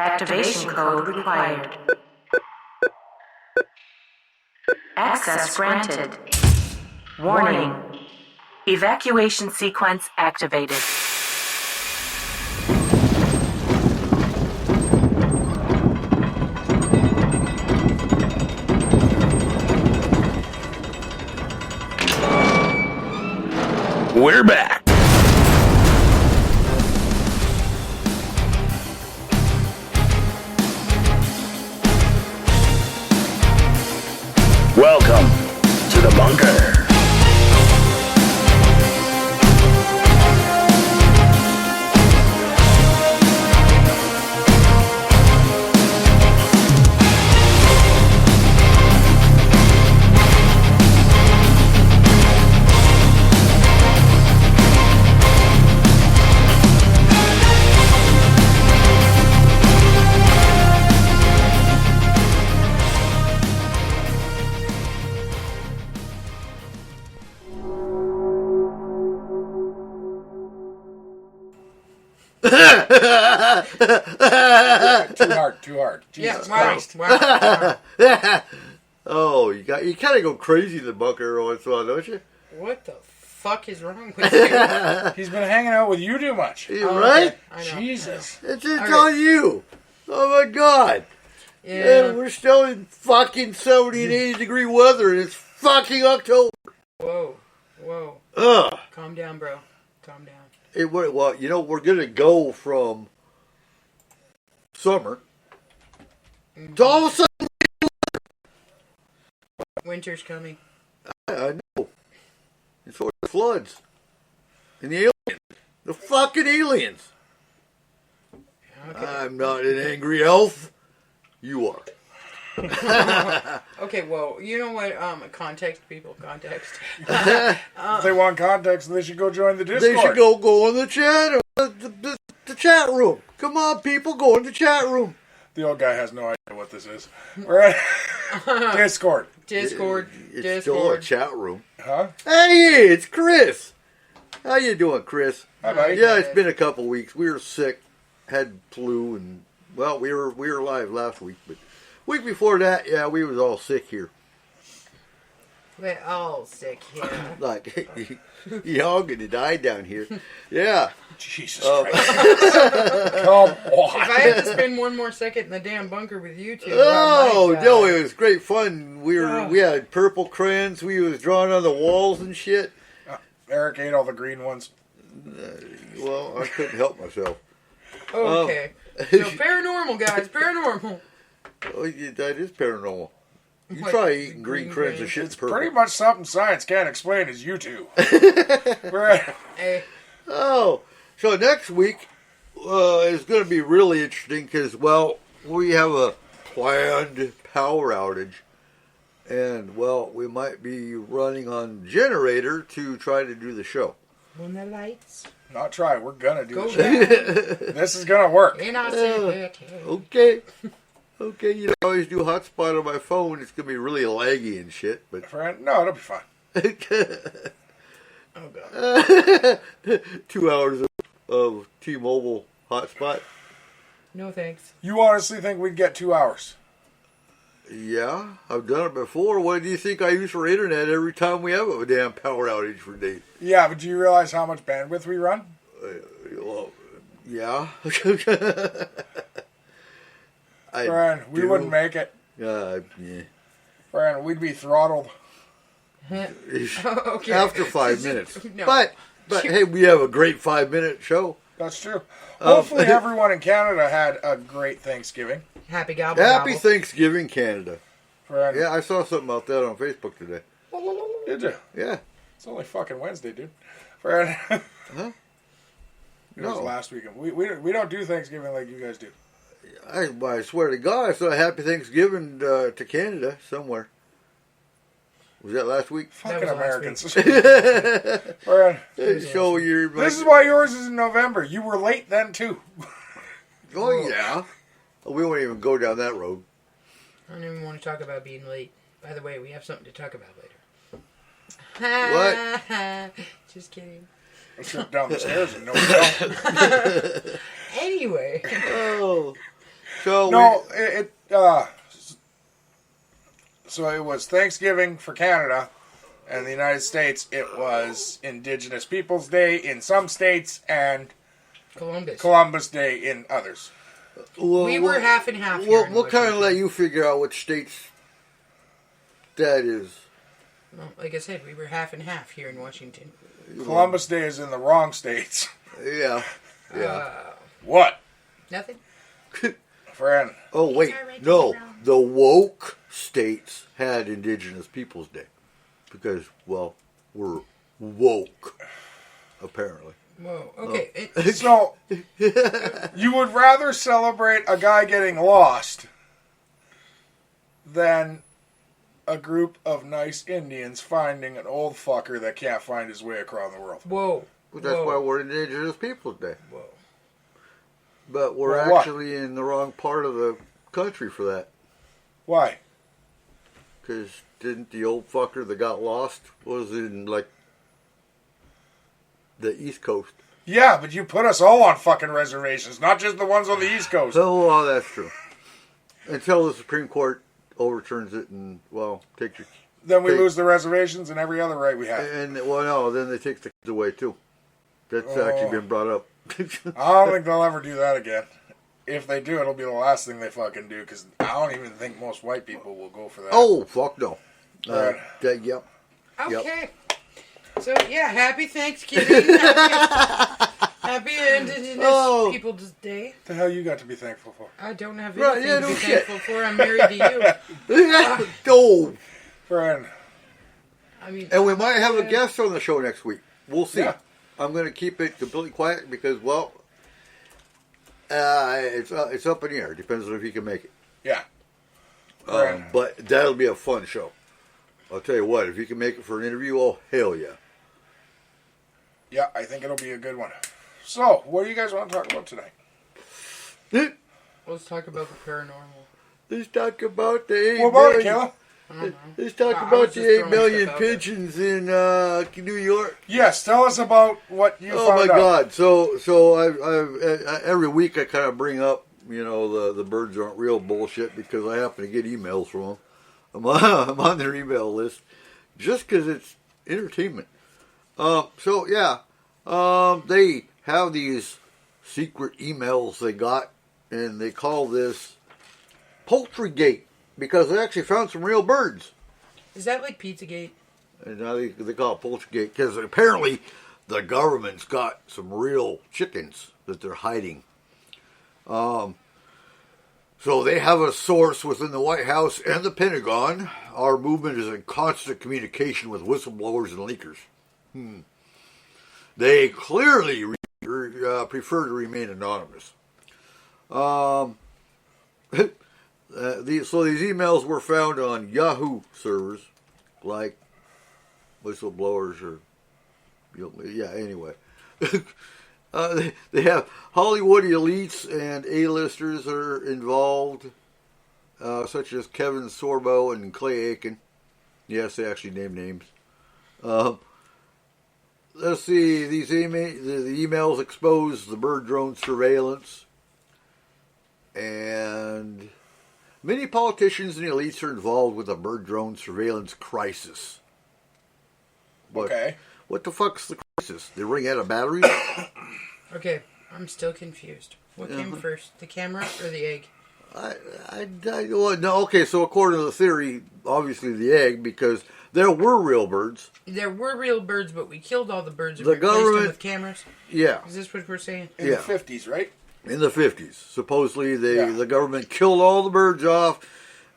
Activation code required. Access granted. Warning. Evacuation sequence activated. We're back. Welcome to the bunker. Too hard. Jesus Yeah, Christ. wow. Oh, you kind of go crazy in the bunker once in a while, don't you? What the fuck is wrong with you? He's been hanging out with you too much. You right? Okay, I know. Jesus. It's Okay. on you. Oh my God. Yeah. And we're still in fucking 70 and 80 degree weather, and it's fucking October. Whoa. Ugh. Calm down, bro. Calm down. Well, we're gonna go from summer to all of a sudden. Winter's coming. I know. It's for the floods and the aliens, the fucking aliens. Okay. I'm not an angry elf. You are. Okay, well, you know what? Context, people. Context. If they want context, they should go join the Discord. They should go in the chat, the chat room. Come on, people, go in the chat room. The old guy has no idea what this is. Right? Discord. Discord. It's still a chat room. Huh? Hey, it's Chris. How you doing, Chris? Hi, buddy. Yeah, it's been a couple weeks. We were sick, had flu, and well, we were alive last week, but week before that, yeah, we was all sick here. We're all sick here. Like, y'all gonna die down here. Yeah. Jesus Christ. Come If I on. had to spend one more second in the damn bunker with you two, Oh, I might, no, it was great fun. We had purple crayons. We was drawing on the walls and shit. Eric ate all the green ones. Well, I couldn't help myself. Okay. So paranormal, guys. Paranormal. Oh, that is paranormal. You What, try eating green green crayons and crayons? shit It's purple. pretty much something science can't explain as you two. Right. Hey. Oh, so next week is going to be really interesting because, well, we have a planned power outage. And, well, we might be running on generator to try to do the show. When the lights Not try. We're gonna do go this. down This is gonna work. in our city. Okay. Okay, I always do hotspot on my phone. It's going to be really laggy and shit, but... Friend, no, it'll be fine. Oh, God. 2 hours of T-Mobile hotspot. No thanks. You honestly think we'd get 2 hours? Yeah, I've done it before. What do you think I use for internet every time we have a damn power outage for days? Yeah, but do you realize how much bandwidth we run? Well, yeah. Brian, we wouldn't make it. Yeah. Brian, we'd be throttled. Okay. After 5 minutes. No. But hey, we have a great 5-minute show. That's true. Hopefully everyone in Canada had a great Thanksgiving. Happy gobble Happy gobble. Thanksgiving, Canada. Brian, Yeah, I saw something about that on Facebook today. did you? Yeah. It's only fucking Wednesday, dude. Brian. Huh? It was No. last weekend. We don't do Thanksgiving like you guys do. I swear to God, I saw a Happy Thanksgiving to Canada somewhere. Was that last week? Fucking was last Americans. Brian, So you're... this is why yours is in November. You were late then, too. Oh, yeah. We won't even go down that road. I don't even want to talk about being late. By the way, we have something to talk about later. What? Just kidding. I slipped down the stairs and no one else. Anyway. Oh. So No, so it was Thanksgiving for Canada, and the United States. It was Indigenous Peoples Day in some states, and Columbus Day in others. We were half and half. We'll kind of let you figure out which states that is. Well, like I said, we were half and half here in Washington. Columbus Day is in the wrong states. Yeah. What? Nothing. Friend. Oh wait, no. The woke states had Indigenous Peoples Day because, well, we're woke, apparently. Whoa. Okay. So, you would rather celebrate a guy getting lost than a group of nice Indians finding an old fucker that can't find his way across the world. Whoa. But that's why we're Indigenous Peoples Day. Whoa. But we're Well, actually in the wrong part of the country for that. Why? Because didn't the old fucker that got lost was in, like, the East Coast? Yeah, but you put us all on fucking reservations, not just the ones on the East Coast. Oh, well, that's true. Until the Supreme Court overturns it and, well, takes your... Then we lose the reservations and every other right we have. And, well, no, then they take the kids away, too. That's actually been brought up. I don't think they'll ever do that again. If they do, it'll be the last thing they fucking do, because I don't even think most white people will go for that. Oh, fuck no. Right. Yep. Okay. So, yeah, happy Thanksgiving. Happy Indigenous Peoples Day. What the hell you got to be thankful for? I don't have Right, anything yeah, to no be shit. thankful for. I'm married to you. Oh. Friend. I mean, And we might have a guest on the show next week. We'll see. Yeah. I'm going to keep it completely quiet because, well, it's up in the air. Depends on if he can make it. Yeah. Friend. But that'll be a fun show. I'll tell you what, if you can make it for an interview, oh, hell yeah. Yeah, I think it'll be a good one. So, what do you guys want to talk about tonight? let's talk about the paranormal. Let's talk about the 8 What about it, million. Kayla? Let's talk I about was the just 8 throwing million stuff out there. pigeons in New York. Yes, tell us about what you Oh found my out. God! So I every week I kind of bring up, you know, the birds aren't real bullshit because I happen to get emails from them. I'm on their email list just because it's entertainment. So yeah, they have these secret emails they got, and they call this Poultrygate because they actually found some real birds. Is that like Pizzagate? And now they call it Poultrygate because apparently the government's got some real chickens that they're hiding. So they have a source within the White House and the Pentagon. Our movement is in constant communication with whistleblowers and leakers. They clearly prefer to remain anonymous. So these emails were found on Yahoo servers, like whistleblowers or, yeah, anyway. They have Hollywood elites and A-listers are involved, such as Kevin Sorbo and Clay Aiken. Yes, they actually name names. Let's see, the emails expose the bird drone surveillance, and many politicians and elites are involved with the bird drone surveillance crisis. Okay. What the fuck's the crisis? They running out of batteries? Okay, I'm still confused. What came first, the camera or the egg? Well, no, okay, so according to the theory, obviously the egg, because there were real birds. There were real birds, but we killed all the birds and The replaced them government- with cameras. Yeah, Is this what we're saying? In the 50s, right? in the 50s. Supposedly Yeah. the government killed all the birds off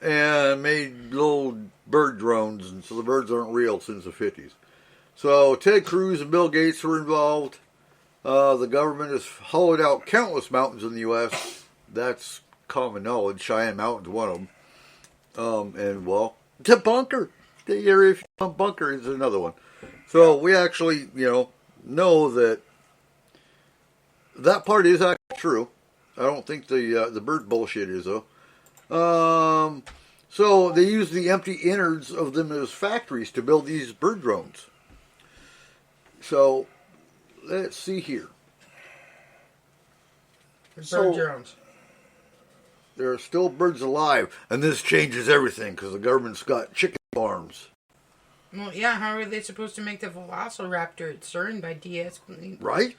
and made little bird drones, and so the birds aren't real since the 50s. So Ted Cruz and Bill Gates were involved. The government has hollowed out countless mountains in the U.S. That's common knowledge. Cheyenne Mountain's one of them. And, well, the bunker. The area bunker is another one. So we actually, know that that part is actually true. I don't think the bird bullshit is, though. So they use the empty innards of them as factories to build these bird drones. So let's see here. Bird So- drones. there are still birds alive, and this changes everything because the government's got chicken farms. Well, yeah, how are they supposed to make the velociraptor at CERN by de-escalating? Right?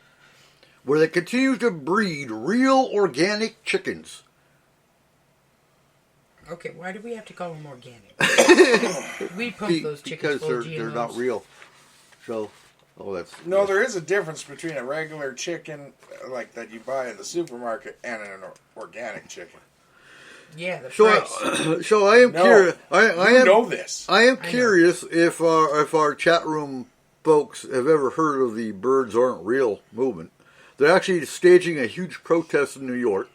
Where they continue to breed real organic chickens. Okay, why do we have to call them organic? We pump those chickens Because full of they're GMOs. not real. So, that's... No, there is a difference between a regular chicken like that you buy in the supermarket and an organic chicken. Yeah, the So, price. so I am No. curious. You know this. I am I know. curious if our chat room folks have ever heard of the Birds Aren't Real movement. They're actually staging a huge protest in New York.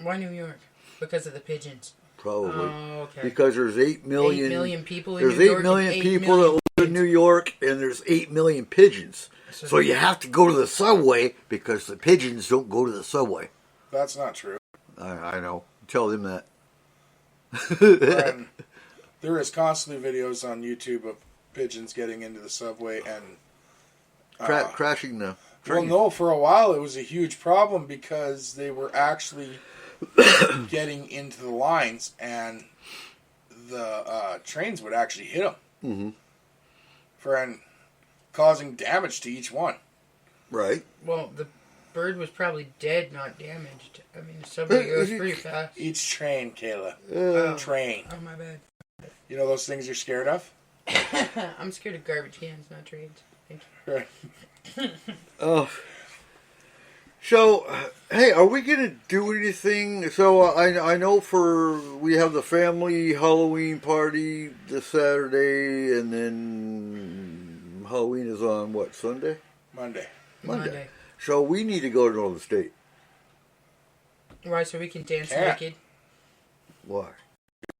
Why New York? Because of the pigeons. Probably. Oh, okay. Because there's 8 million... 8 million people in There's New 8 York. million and 8 people million that live in New York, and there's 8 million pigeons. So you have to go to the subway because the pigeons don't go to the subway. That's not true. I know. Tell them that. And there is constantly videos on YouTube of pigeons getting into the subway and Crashing the well, train. no, for a while it was a huge problem because they were actually getting into the lines and the trains would actually hit them. Mm-hmm. And causing damage to each one. Right. Well, the bird was probably dead, not damaged. I mean, the subway goes pretty fast. Each train, Kayla. Train. Oh, my bad. You know those things you're scared of? I'm scared of garbage cans, not trains. Thank you. Right. Oh. So, hey, are we going to do anything? So, I know we have the family Halloween party this Saturday, and then Halloween is on, what, Sunday? Monday. Monday. So, we need to go to Northern State. Why, so we can dance Yeah. naked? Why?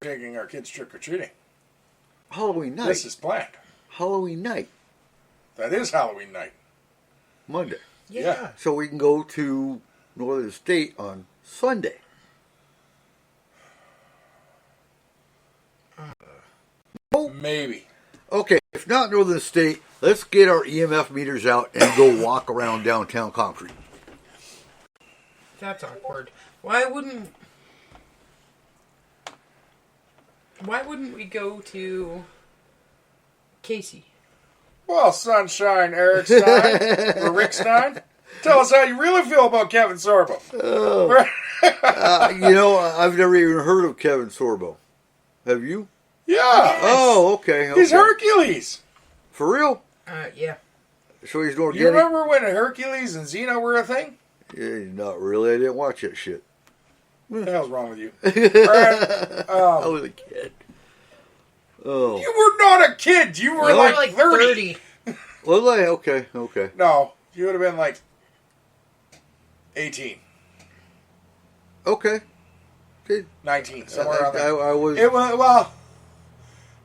Taking our kids trick-or-treating. Halloween night. This is planned. Halloween night. That is Halloween night. Monday. Yeah. So, we can go to Northern State on Sunday. Maybe. Okay, if not Northern State, let's get our EMF meters out and go walk around downtown Concrete. That's awkward. Why wouldn't we go to Casey? Well, Sunshine, Eric Stein, or Rick Stein, tell us how you really feel about Kevin Sorbo. I've never even heard of Kevin Sorbo. Have you? Yeah. Oh, okay. He's Hercules. For real? Yeah. So he's You organic? remember when Hercules and Xena were a thing? Yeah, not really. I didn't watch that shit. What the hell's wrong with you? Right. I was a kid. Oh. You were not a kid. You were like 30. Was I? Okay. No, you would have been like 18, Okay. 19, somewhere around there. I was... It was, well,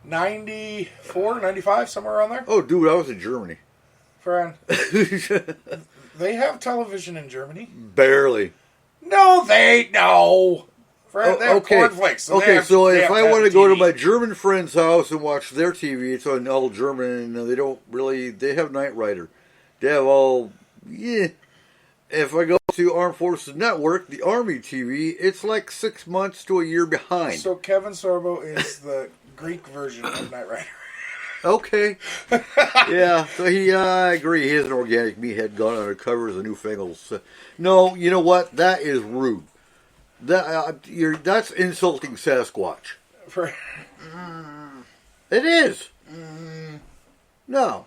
94, 95, somewhere around there. Oh, dude, I was in Germany. Friend, they have television in Germany. Barely. No, they no. Friend, they have okay. cornflakes. So okay, so if I want to have go to TV. my German friend's house and watch their TV, it's on all German, and they don't really... They have Knight Rider. They have all... Yeah. If I go to Armed Forces Network, the Army TV, it's like 6 months to a year behind. So Kevin Sorbo is the Greek version of Knight Rider. Okay. Yeah, so I agree. He is an organic meathead gone undercover as a newfangled... No, you know what? That is rude. That's insulting Sasquatch. It is. No.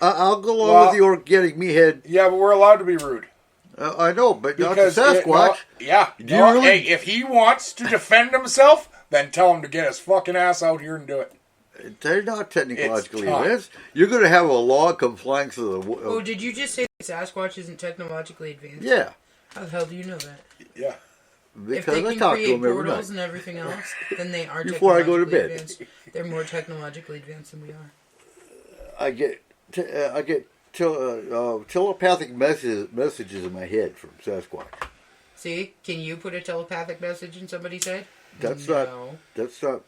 I'll go along with the organic meathead. Yeah, but we're allowed to be rude. I know, but Because not the Sasquatch. Hey, if he wants to defend himself, then tell him to get his fucking ass out here and do it. They're not technologically It's tough. advanced. You're going to have a log compliance of the... Oh, did you just say Sasquatch isn't technologically advanced? Yeah. How the hell do you know that? Yeah. If Because they I can talk to create them every portals night. and everything else, then they are Before I go to bed. advanced. They're more technologically advanced than we are. I get telepathic messages in my head from Sasquatch. See? Can you put a telepathic message in somebody's head? That's No. not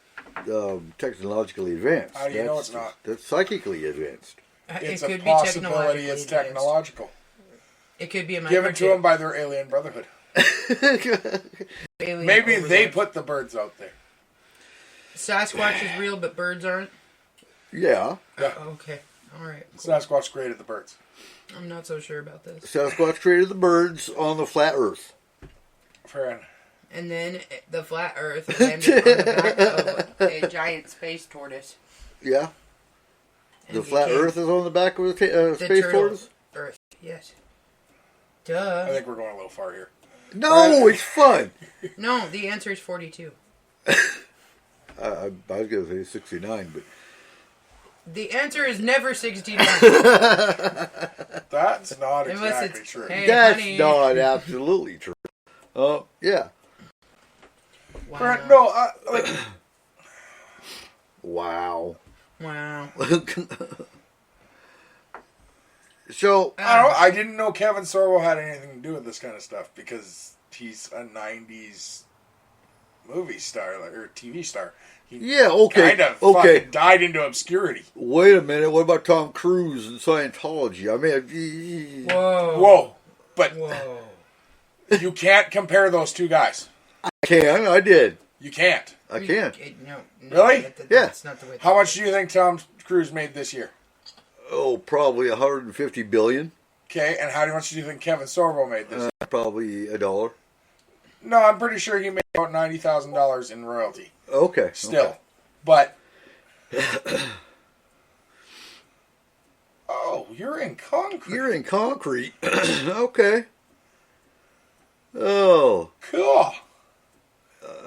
technologically advanced. How do you know it's not? That's psychically advanced. It's it a could be possibility technologically it's advanced. technological. It could be a microchip. Given to them by their alien brotherhood. Alien Maybe they overlords. put the birds out there. Sasquatch is real, but birds aren't. Yeah. Yeah. Okay, all right. Cool. Sasquatch created the birds. I'm not so sure about this. Sasquatch created the birds on the flat Earth. Fair. And then the flat Earth landed on the back of a giant space tortoise. Yeah. And The flat became Earth is on the back of the the space turtle tortoise? Earth. Yes. I Duh. think we're going a little far here. No, it's fun. No, the answer is 42. I was going to say 69, but... The answer is never 69. That's not Unless exactly it's- true. hey. That's honey. not absolutely true. Yeah. Wow. Brent, no, like, Wow. Wow. So, I don't know. I didn't know Kevin Sorbo had anything to do with this kind of stuff because he's a '90s movie star or TV star. He yeah, okay. kind of Okay. fucking died into obscurity. Wait a minute. What about Tom Cruise and Scientology? I mean, Whoa. Whoa, but Whoa. you can't compare those two guys. I can. I did. You can't. I can. No. Really? Yeah. That's not the way. How much do you think Tom Cruise made this year? Oh, probably 150 billion. Okay, and how much do you think Kevin Sorbo made this year? Probably $1. No, I'm pretty sure he made about $90,000 in royalty. Okay. Still. Okay. But oh, you're in concrete. You're in concrete. Okay. Oh. Cool.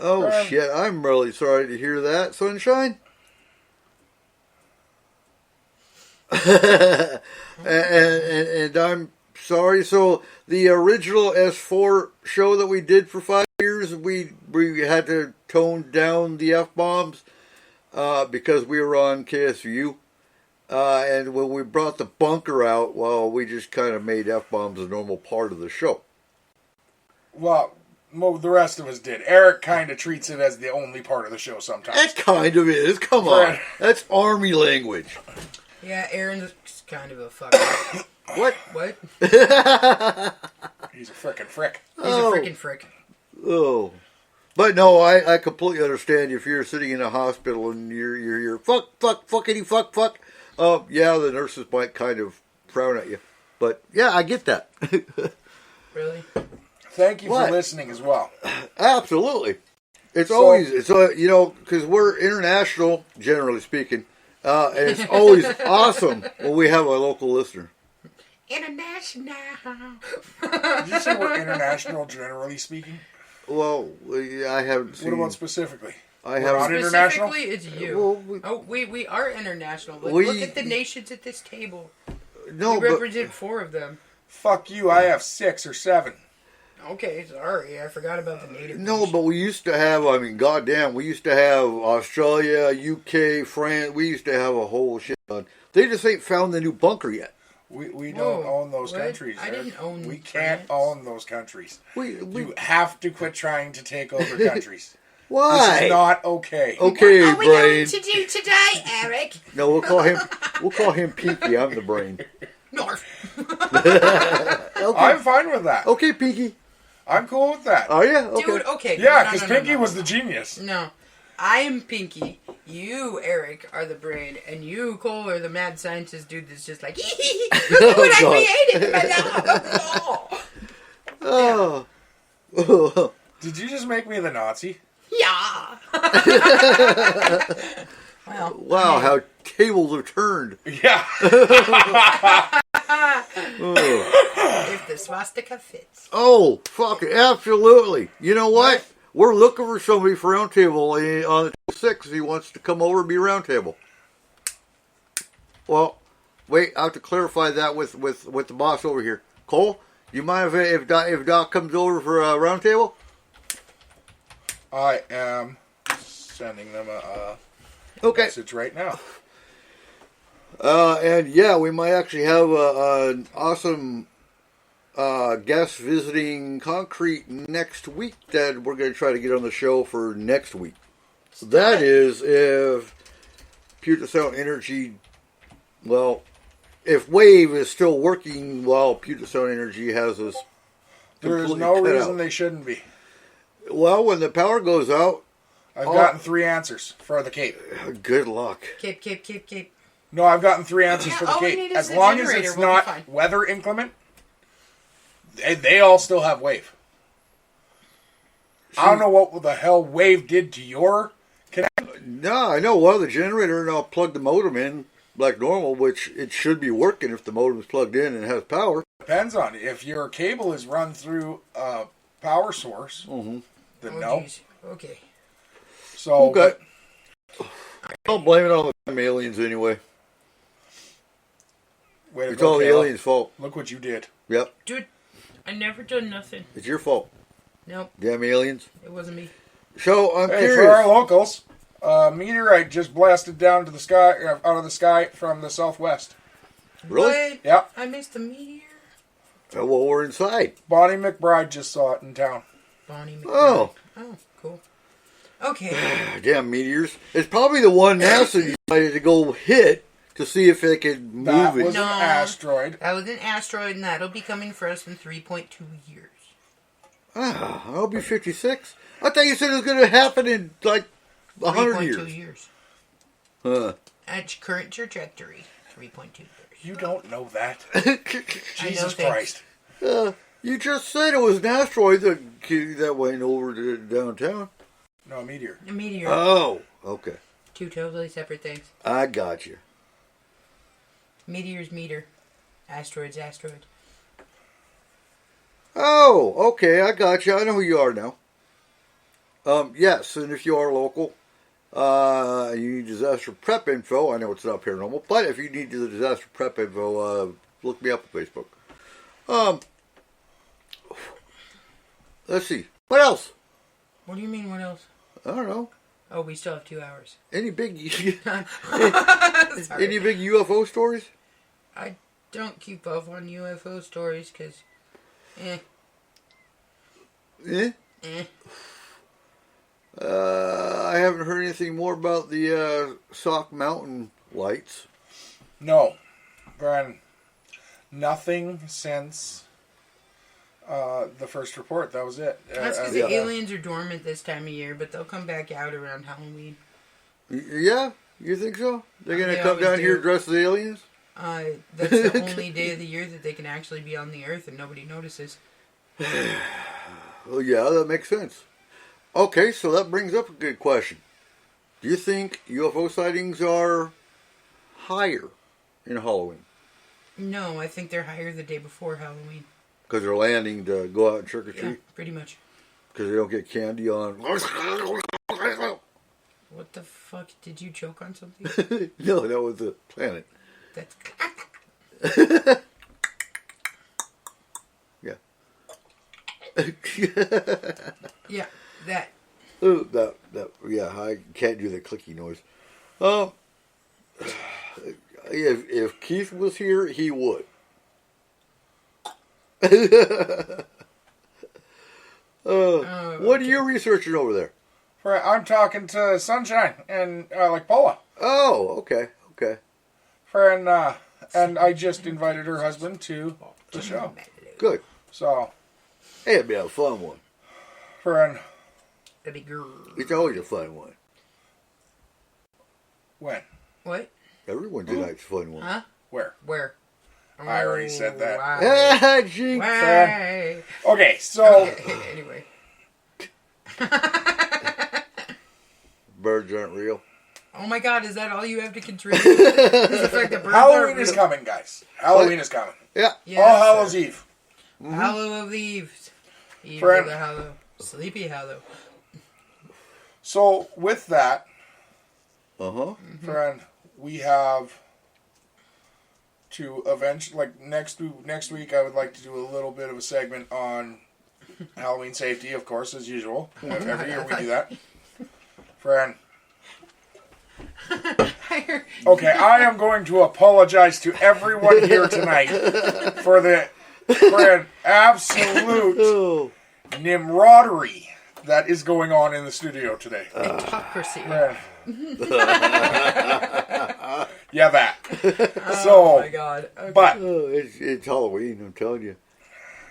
Oh, shit. I'm really sorry to hear that, Sunshine. and I'm sorry. So the original S4 show that we did for 5 years, we had to tone down the F-bombs because we were on KSU. And when we brought the bunker out, well, we just kind of made F-bombs a normal part of the show. Well, the rest of us did. Eric kind of treats it as the only part of the show sometimes. It kind of is. Come on. Right. That's Army language. Yeah, Aaron's kind of a fuck. What? What? He's a frickin' frick. He's a freaking frick. Oh. But no, I completely understand if you're sitting in a hospital and you're fuck, fuckity, fuck. Yeah, the nurses might kind of frown at you. But yeah, I get that. Really? Thank you What? for listening as well. Absolutely. It's So- always, because we're international, generally speaking, and it's always awesome when we have a local listener. International. Did you say we're international, generally speaking? Well, I haven't seen. What about specifically? I We're haven't. on international? Specifically, it's you. Well, we are international. Look, we- look at the nations at this table. No, We but represent 4 of them. Fuck you, I have 6 or 7. Okay, sorry. I forgot about the native. no, nation. but we used to have. I mean, goddamn, we used to have Australia, UK, France. We used to have a whole shit ton. They just ain't found the new bunker yet. We Whoa, don't own those what? countries. I Eric. didn't own We can't France. own those countries. We You have to quit trying to take over countries. why? This is not okay. Okay, What are we brain. going to do today, Eric? No, we'll call him Pinky. I'm the brain. North. Okay, I'm fine with that. okay, Pinky. I'm cool with that. Are you? Okay. Dude, okay. Yeah, no, because no, no, Pinky no. was the genius. No. I am Pinky. You, Eric, are the brain. And you, Cole, are the mad scientist dude that's just like, look what God. I created, my love. Oh. Did you just make me the Nazi? Yeah. Well, Wow, how tables have turned. Yeah. if the swastika fits. Oh, fuck, absolutely. You know what? We're looking for somebody for Roundtable on the 6th. He wants to come over and be Roundtable. Well, wait, I have to clarify that with the boss over here. Cole, you mind if Doc comes over for a Roundtable? I am sending them a Okay. message right now. And yeah, we might actually have an awesome guest visiting Concrete next week that we're going to try to get on the show for next week. That is if Puget Sound Energy, well, if Wave is still working while Puget Sound Energy has us There is completely no cut reason out. they shouldn't be. Well, when the power goes out, I've gotten 3 answers for the Cape. good luck. Cape. No, I've gotten 3 answers for the all we Cape. need is As the long as generator, it's we'll be not fine. weather inclement, they all still have wave. I don't know what the hell wave did to your connection. No, I know. Well, the generator, and I'll plug the modem in like normal, which it should be working if the modem is plugged in and has power. Depends on it. If your cable is run through a power source, then no. Geez. Okay. So, Okay. Don't blame it on the aliens anyway. way to It's go, all the Kayla. aliens' fault. Look what you did. Yep, Dude, I never done nothing. it's your fault. Nope, Damn aliens. it wasn't me. So I'm Hey, curious. for our locals, a meteorite just blasted down to the sky, out of the sky from the southwest. Really? What? Yeah, I missed the meteor. Well, we're inside. Bonnie McBride just saw it in town. Bonnie McBride. Oh, Oh, cool. Okay. damn meteors. It's probably the one NASA decided to go hit to see if they could move That it. was No. an asteroid. That was an asteroid, and that'll be coming for us in 3.2 years. I'll be 56. I thought you said it was going to happen in like 100 3.2 years. years. Huh. At current trajectory, 3.2 years. You don't know that. I know Jesus things. Christ. You just said it was an asteroid that went over to downtown. No, a meteor. A meteor. Oh, okay. 2 totally separate things. I got you. Meteor's meter. Asteroid's asteroid. Oh, okay. I got you. I know who you are now. Yes, and if you are local, you need disaster prep info. I know it's not paranormal, but if you need the disaster prep info, look me up on Facebook. Let's see. What else? What do you mean, what else? I don't know. Oh, we still have 2 hours. Any big Sorry. any big UFO stories? I don't keep up on UFO stories because, Eh? eh. I haven't heard anything more about the Sauk Mountain lights. No. Brian, nothing since the first report. That was it. That's because yeah. the aliens are dormant this time of year, but they'll come back out around Halloween. Yeah, you think so? They're gonna They come always down do. here dressed as aliens? That's the only day of the year that they can actually be on the Earth and nobody notices. Well, yeah, that makes sense. Okay, so that brings up a good question. Do you think UFO sightings are higher in Halloween? No, I think they're higher the day before Halloween. Because they're landing to go out and trick or Yeah, treat? pretty much. Because they don't get candy on... What the fuck? Did you choke on something? No, that was the planet. That's... Yeah. Yeah, that. Ooh, yeah, I can't do the clicky noise. If Keith was here, he would. What are you researching over there? I'm talking to Sunshine and like Paula. Oh, okay. And I just invited her husband to the show. Good. So, Hey, it'd be a fun one. friend, That'd be girl. It's always a fun one. when? What? Everyone tonight's a fun one. Huh? Where? Where? I already said that. Why? Ah, jinx. Why? Okay, so Anyway. Birds aren't real. Oh my god, is that all you have to contribute? Is the fact that birds Halloween are is real? coming, guys. Halloween is coming. Yeah. Yes, All Hallows sir. Eve. Hallow of the Eve. Eve Friend. of the Hallow. Sleepy Hallow. So with that, Uh-huh. friend, we have to eventually, like next week, I would like to do a little bit of a segment on Halloween safety, of course, as usual. Every year we do that. Friend. Okay, I am going to apologize to everyone here tonight for the absolute Oh. nimrodery that is going on in the studio today. Hypocrisy. Friend. Yeah, that. Oh So, my god. Okay. but Oh, it's Halloween, I'm telling you.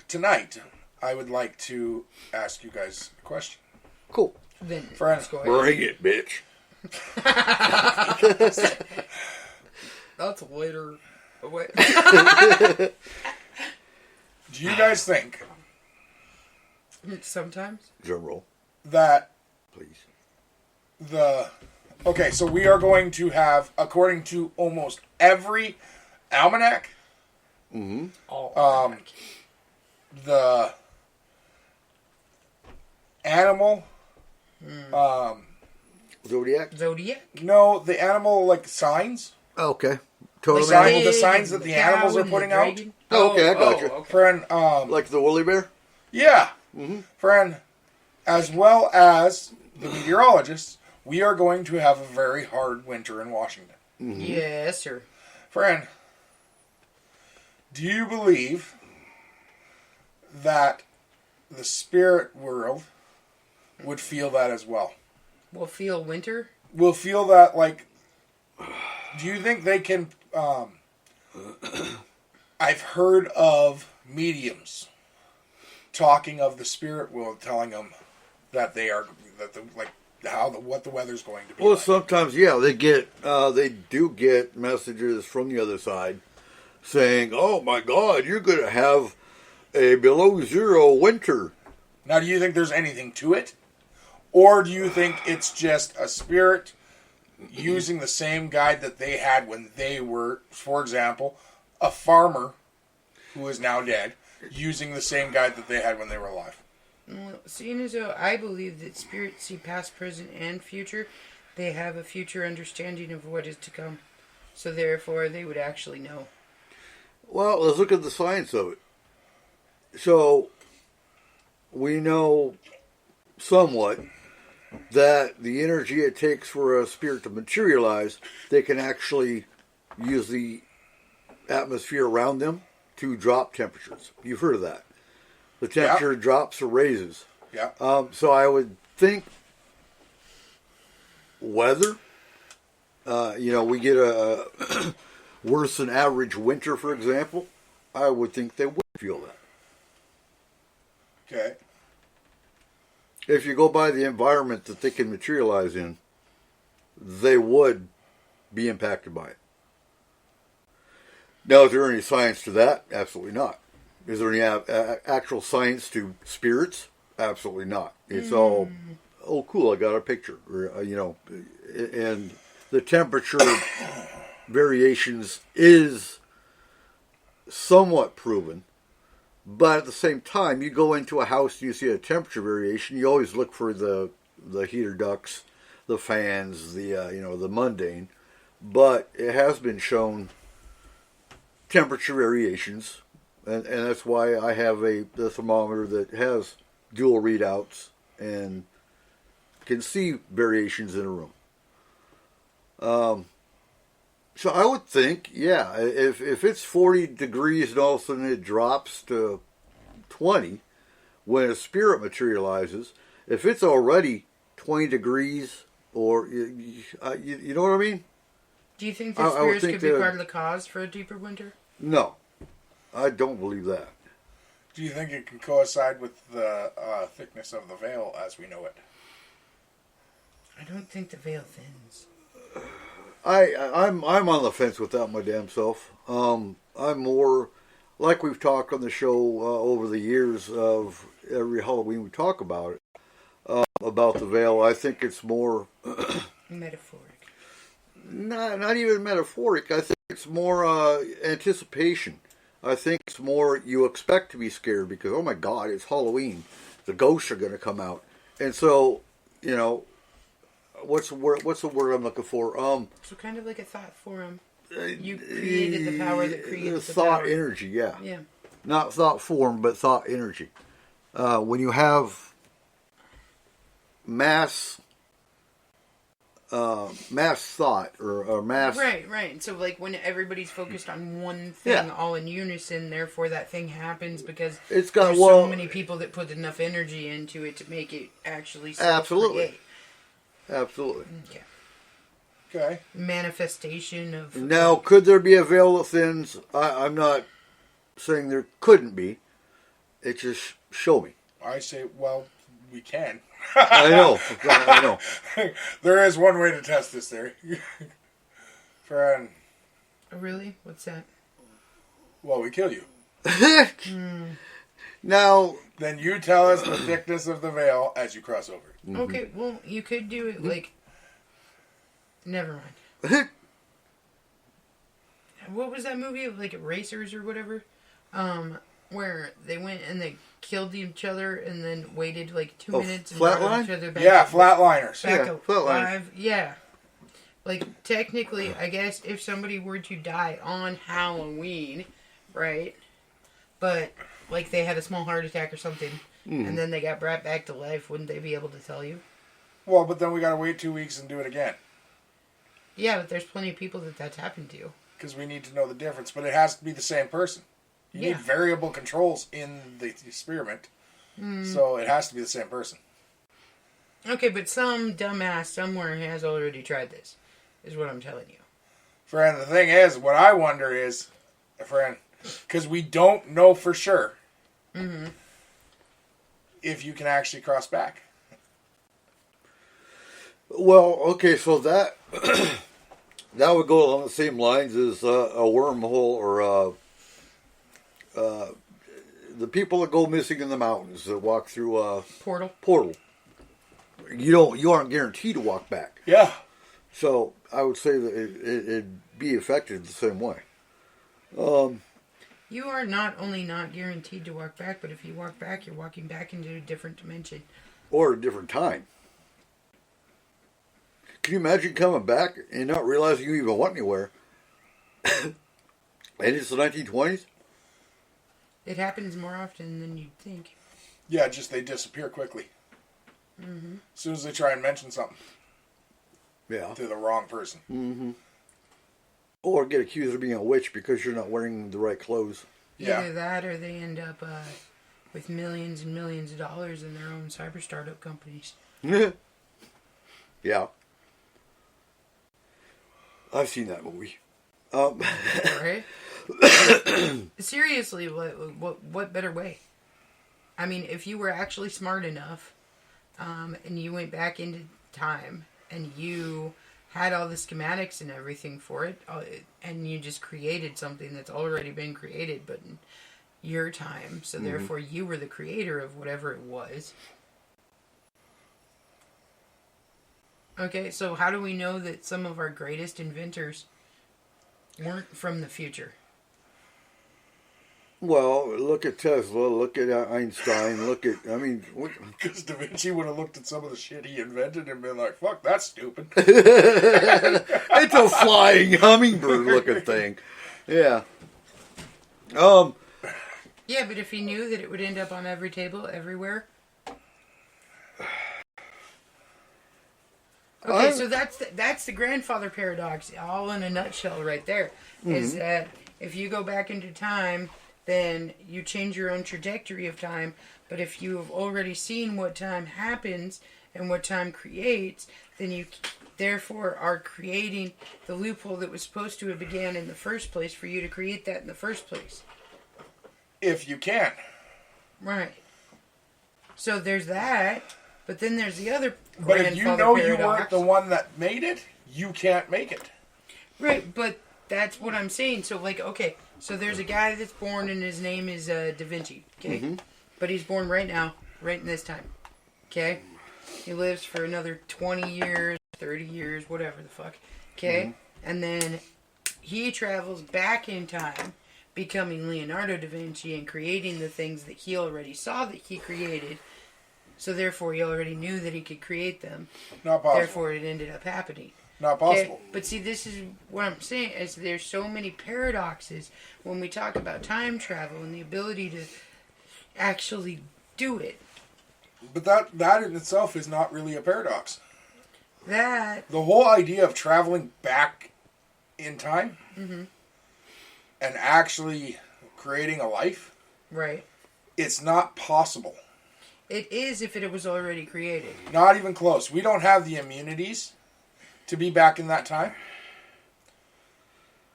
tonight, I would like to ask you guys a question. Cool. Then Friend, let's go ahead. Bring it, bitch. That's later. Wait. Do you guys think Sometimes. Drum roll, that please. okay, so we are going to have, according to almost every almanac, Oh. the animal, Zodiac. Zodiac. no, the animal, like, signs. Okay. The, Totally. the signs that the cow animals are and the putting out. dragon? Oh, okay, I got you. Okay. Friend, Like the woolly bear. yeah. Friend, as well as the meteorologists, we are going to have a very hard winter in Washington. Yes, sir. Friend, do you believe that the spirit world would feel that as well? We'll feel winter. Will feel that, like, do you think they can, I've heard of mediums talking of the spirit world, telling them that they are, that the, like, what the weather's going to be Well, like. sometimes, yeah, they do get messages from the other side saying, "Oh my God, you're going to have a below zero winter." Now, do you think there's anything to it? Or do you think it's just a spirit using the same guide that they had when they were, for example, a farmer who is now dead, using the same guide that they had when they were alive? Well, seeing as though I believe that spirits see past, present, and future, they have a future understanding of what is to come. So therefore, they would actually know. Well, let's look at the science of it. So, we know somewhat that the energy it takes for a spirit to materialize, they can actually use the atmosphere around them to drop temperatures. You've heard of that. The temperature drops or raises. Yeah. So I would think weather. We get a worse than average winter, for example. I would think they would feel that. Okay. If you go by the environment that they can materialize in, they would be impacted by it. Now, is there any science to that? Absolutely not. Is there any actual science to spirits? Absolutely not. It's all, oh, cool, I got a picture. And the temperature variations is somewhat proven. But at the same time, you go into a house and you see a temperature variation, you always look for the heater ducts, the fans, the mundane. But it has been shown temperature variations, and that's why I have the thermometer that has dual readouts and can see variations in a room. So I would think, yeah, if it's 40 degrees and all of a sudden it drops to 20, when a spirit materializes, if it's already 20 degrees, or you know what I mean? Do you think that I would spirits think could be that- part of the cause for a deeper winter? No, I don't believe that. Do you think it can coincide with the thickness of the veil as we know it? I don't think the veil thins. I'm on the fence with that my damn self. I'm more, like we've talked on the show over the years of every Halloween we talk about it, about the veil. I think it's more Metaphoric. not even metaphoric. I think it's more anticipation. I think it's more you expect to be scared because, oh my God, it's Halloween. The ghosts are going to come out. And so, what's the word I'm looking for? So kind of like a thought form. You created the power that created the thought power. energy, yeah. Yeah. Not thought form, but thought energy. When you have mass thought or mass, Right. So like when everybody's focused on one thing, Yeah. all in unison, therefore that thing happens because it's got there's well, so many people that put enough energy into it to make it actually Absolutely. self-create. absolutely. Okay. Okay. Manifestation of Now, could there be a veil that thins? I'm not saying there couldn't be. It's just show me. I say, well, we can. I know. I know. There is one way to test this theory. Friend, Oh, really? What's that? well, we kill you. Now, Then you tell us the thickness of the veil as you cross over. Okay, well, you could do it like. Never mind. What was that movie? Like Racers or whatever? Where they went and they killed each other and then waited like 2 Oh, minutes and brought Flatline? each other back. Yeah, flatliners. Back Yeah, up Flatline. live. Yeah. Like, technically, I guess if somebody were to die on Halloween, right? But, like, they had a small heart attack or something, and then they got brought back to life, wouldn't they be able to tell you? Well, but then we gotta wait 2 weeks and do it again. Yeah, but there's plenty of people that's happened to. Because we need to know the difference. But it has to be the same person. You need Yeah. variable controls in the experiment. So it has to be the same person. Okay, but some dumbass somewhere has already tried this, is what I'm telling you. Friend, the thing is, what I wonder is, friend, because we don't know for sure if you can actually cross back. well, okay, so that that would go along the same lines as a wormhole or the people that go missing in the mountains that walk through a Portal. portal. You aren't guaranteed to walk back. Yeah. So I would say that it'd be affected the same way. You are not only not guaranteed to walk back, but if you walk back, you're walking back into a different dimension. Or a different time. Can you imagine coming back and not realizing you even went anywhere? And it's the 1920s? It happens more often than you'd think. Yeah, just they disappear quickly. As soon as they try and mention something Yeah. to the wrong person. Or get accused of being a witch because you're not wearing the right clothes. Yeah. Either that or they end up with millions and millions of dollars in their own cyber startup companies. Yeah. I've seen that movie. Right? Seriously, what better way? I mean, if you were actually smart enough and you went back into time and you had all the schematics and everything for it, and you just created something that's already been created, but in your time, so therefore you were the creator of whatever it was. Okay, so how do we know that some of our greatest inventors weren't from the future? Well, look at Tesla, look at Einstein, Because Da Vinci would have looked at some of the shit he invented and been like, fuck, that's stupid. it's a flying hummingbird looking thing. Yeah. Yeah, but if he knew that it would end up on every table everywhere. Okay, so that's the grandfather paradox, all in a nutshell, right there. Is that if you go back into time, then you change your own trajectory of time. But if you have already seen what time happens and what time creates, then you therefore are creating the loophole that was supposed to have began in the first place for you to create that in the first place. If you can. Right. So there's that, but then there's the other But if you grandfather know you paradox. weren't the one that made it, you can't make it. Right, but that's what I'm saying. So, like, okay, so there's a guy that's born and his name is Da Vinci, okay? But he's born right now, right in this time, okay? He lives for another 20 years, 30 years, whatever the fuck, okay? And then he travels back in time, becoming Leonardo da Vinci and creating the things that he already saw that he created. So, therefore, he already knew that he could create them. Not possible. Therefore, it ended up happening. Not possible. Okay, but see, this is what I'm saying, is there's so many paradoxes when we talk about time travel and the ability to actually do it. But that in itself is not really a paradox. That, The whole idea of traveling back in time and actually creating a life, right, it's not possible. it is if it was already created. Not even close. We don't have the immunities to be back in that time.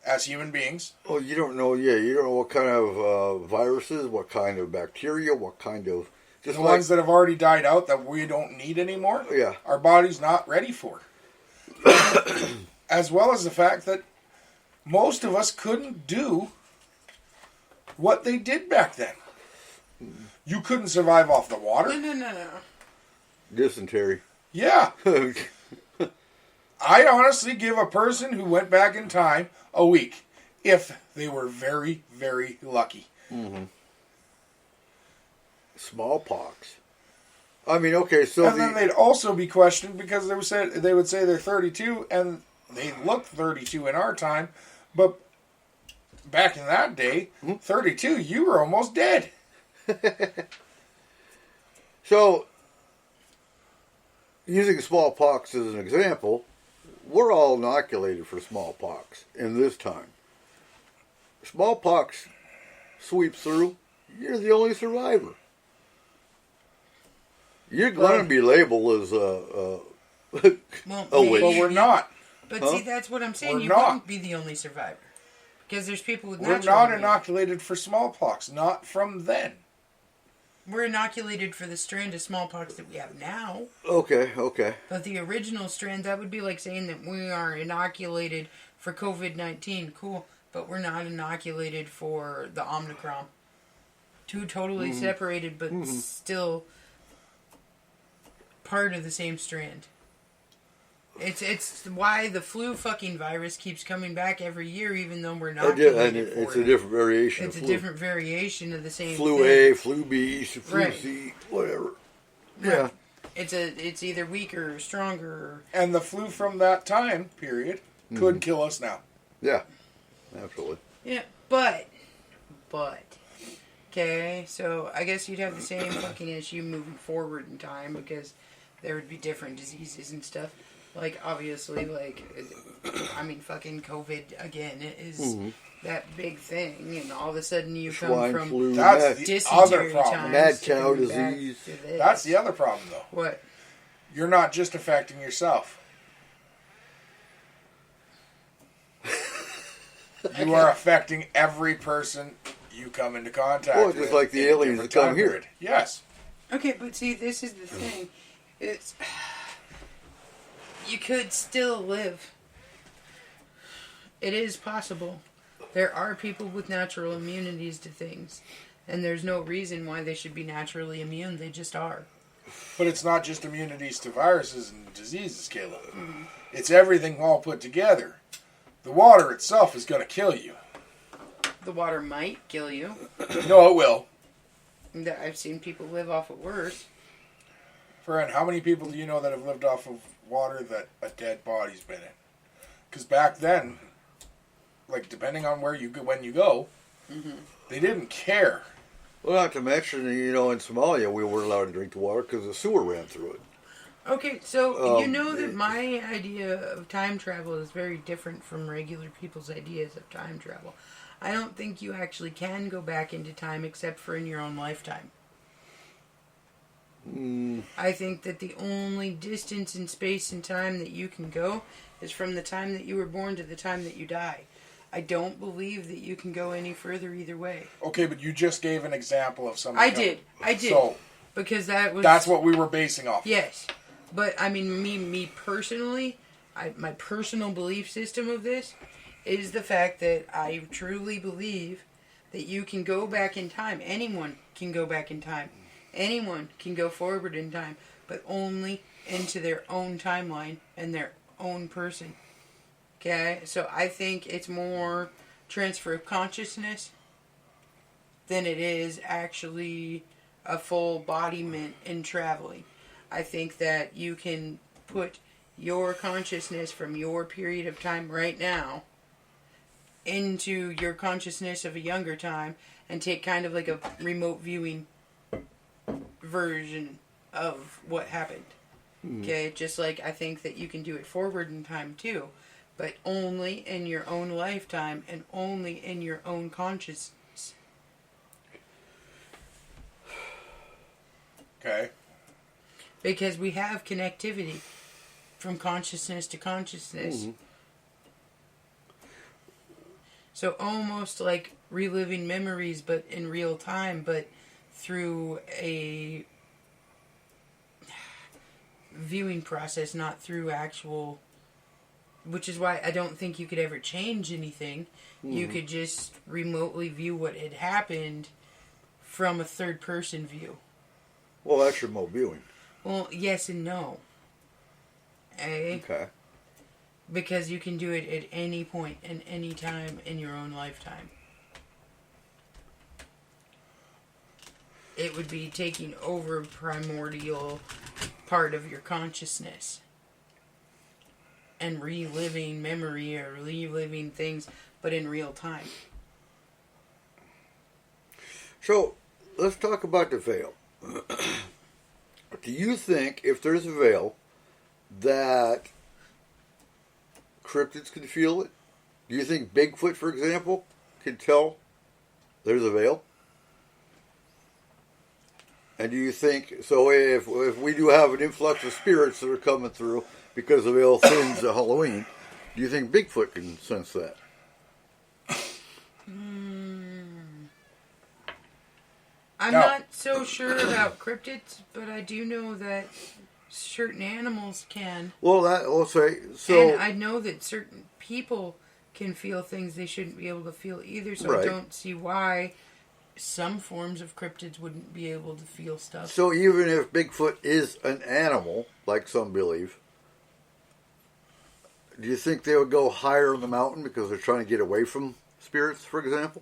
as human beings. Oh, you don't know. Yeah, you don't know what kind of viruses, what kind of bacteria, what kind of The ones that have already died out that we don't need anymore. Yeah. Our body's not ready for. As well as the fact that most of us couldn't do what they did back then. You couldn't survive off the water. No. dysentery. Yeah. I'd honestly give a person who went back in time a week if they were very, very lucky. Mm-hmm. Smallpox. I mean, okay, so And then they'd also be questioned because they would say they're 32 and they look 32 in our time, but back in that day, 32, you were almost dead. So, using smallpox as an example, we're all inoculated for smallpox in this time. Smallpox sweeps through, you're the only survivor. You're going to be labeled as a witch. But we're not. But see, that's what I'm saying. We're You not. wouldn't be the only survivor. Because there's people with We're natural not immunity. inoculated for smallpox, not from then. We're inoculated for the strand of smallpox that we have now. Okay. But the original strand, that would be like saying that we are inoculated for COVID-19. Cool. But we're not inoculated for the Omicron. Two totally separated, but still part of the same strand. It's why the flu fucking virus keeps coming back every year, even though we're not. It's a different variation. It's of a flu. different variation of the same Flu thing. A, flu B, flu Right. C, whatever. Yeah. Yeah. It's either weaker or stronger. And the flu from that time period could kill us now. Yeah. Absolutely. Yeah, but, okay, so I guess you'd have the same fucking issue moving forward in time because there would be different diseases and stuff. Like, obviously, fucking COVID, again, is that big thing, and all of a sudden you Swine come from flu. That's the other dysentery problem. times Mad to cow coming back disease. to this. That's the other problem, though. What? You're not just affecting yourself. You are affecting every person you come into contact Well, with. just like the in a aliens different that come time here. period. Yes. Okay, but see, this is the thing. It's... You could still live. It is possible. There are people with natural immunities to things. And there's no reason why they should be naturally immune. They just are. But it's not just immunities to viruses and diseases, Caleb. It's everything all put together. The water itself is going to kill you. The water might kill you. No, it will. I've seen people live off it worse. Friend, how many people do you know that have lived off of water that a dead body's been in? Because back then, like, depending on where you go, when you go, they didn't care. Well, not to mention, in Somalia, we weren't allowed to drink the water because the sewer ran through it. Okay, so you know that my idea of time travel is very different from regular people's ideas of time travel. I don't think you actually can go back into time except for in your own lifetime. I think that the only distance in space and time that you can go is from the time that you were born to the time that you die. I don't believe that you can go any further either way. Okay, but you just gave an example of somebody. I did. So, Because that was... that's what we were basing off. Yes. But, I mean, me personally, my personal belief system of this is the fact that I truly believe that you can go back in time. Anyone can go back in time. Anyone can go forward in time, but only into their own timeline and their own person. Okay? So I think it's more transfer of consciousness than it is actually a full embodiment in traveling. I think that you can put your consciousness from your period of time right now into your consciousness of a younger time and take kind of like a remote viewing version of what happened. Okay, just like I think that you can do it forward in time too, but only in your own lifetime and only in your own consciousness. Okay. Because we have connectivity from consciousness to consciousness. So almost like reliving memories, but in real time, but through a viewing process, not through actual. Which is why I don't think you could ever change anything. You could just remotely view what had happened from a third person view. Well, that's remote viewing. Well, yes and no. Okay. Because you can do it at any point and any time in your own lifetime. It would be taking over a primordial part of your consciousness and reliving memory or reliving things, but in real time. So, let's talk about the veil. Do you think if there's a veil that cryptids can feel it? Do you think Bigfoot, for example, can tell there's a veil? And do you think, so if we do have an influx of spirits that are coming through because the veil thins at Halloween, do you think Bigfoot can sense that? I'm No. not so sure about cryptids, but I do know that certain animals can. Well, let's say, so... And I know that certain people can feel things they shouldn't be able to feel either, so Right. I don't see why some forms of cryptids wouldn't be able to feel stuff. So even if Bigfoot is an animal, like some believe, do you think they would go higher on the mountain because they're trying to get away from spirits, for example?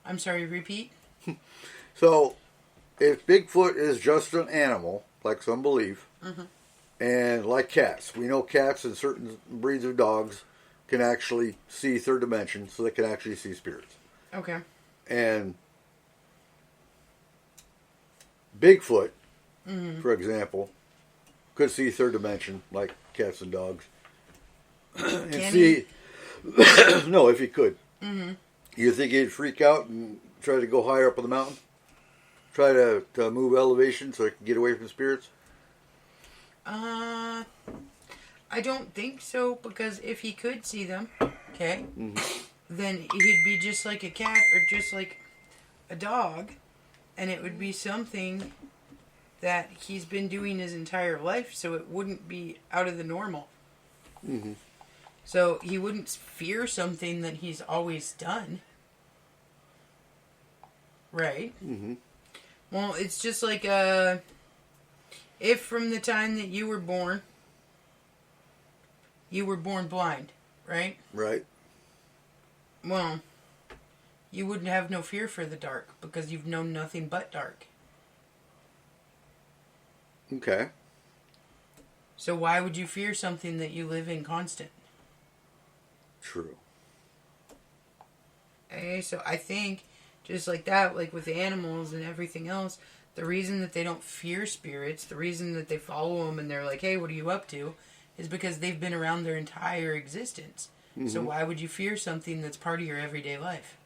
I'm sorry, repeat? So, if Bigfoot is just an animal, like some believe, and like cats, we know cats and certain breeds of dogs can actually see third dimension, so they can actually see spirits. Okay. And Bigfoot, for example, could see third dimension, like cats and dogs. And Can see, no, if he could. You think he'd freak out and try to go higher up on the mountain? Try to move elevation so he can get away from spirits? I don't think so, because if he could see them, okay, then he'd be just like a cat or just like a dog, and it would be something that he's been doing his entire life, so it wouldn't be out of the normal. So he wouldn't fear something that he's always done. Right? Well, it's just like, if from the time that you were born blind, right? Right. Well, you wouldn't have no fear for the dark because you've known nothing but dark. Okay. So why would you fear something that you live in constant? True. Okay, so I think just like that, like with the animals and everything else, the reason that they don't fear spirits, the reason that they follow them and they're like, hey, what are you up to, is because they've been around their entire existence. So why would you fear something that's part of your everyday life?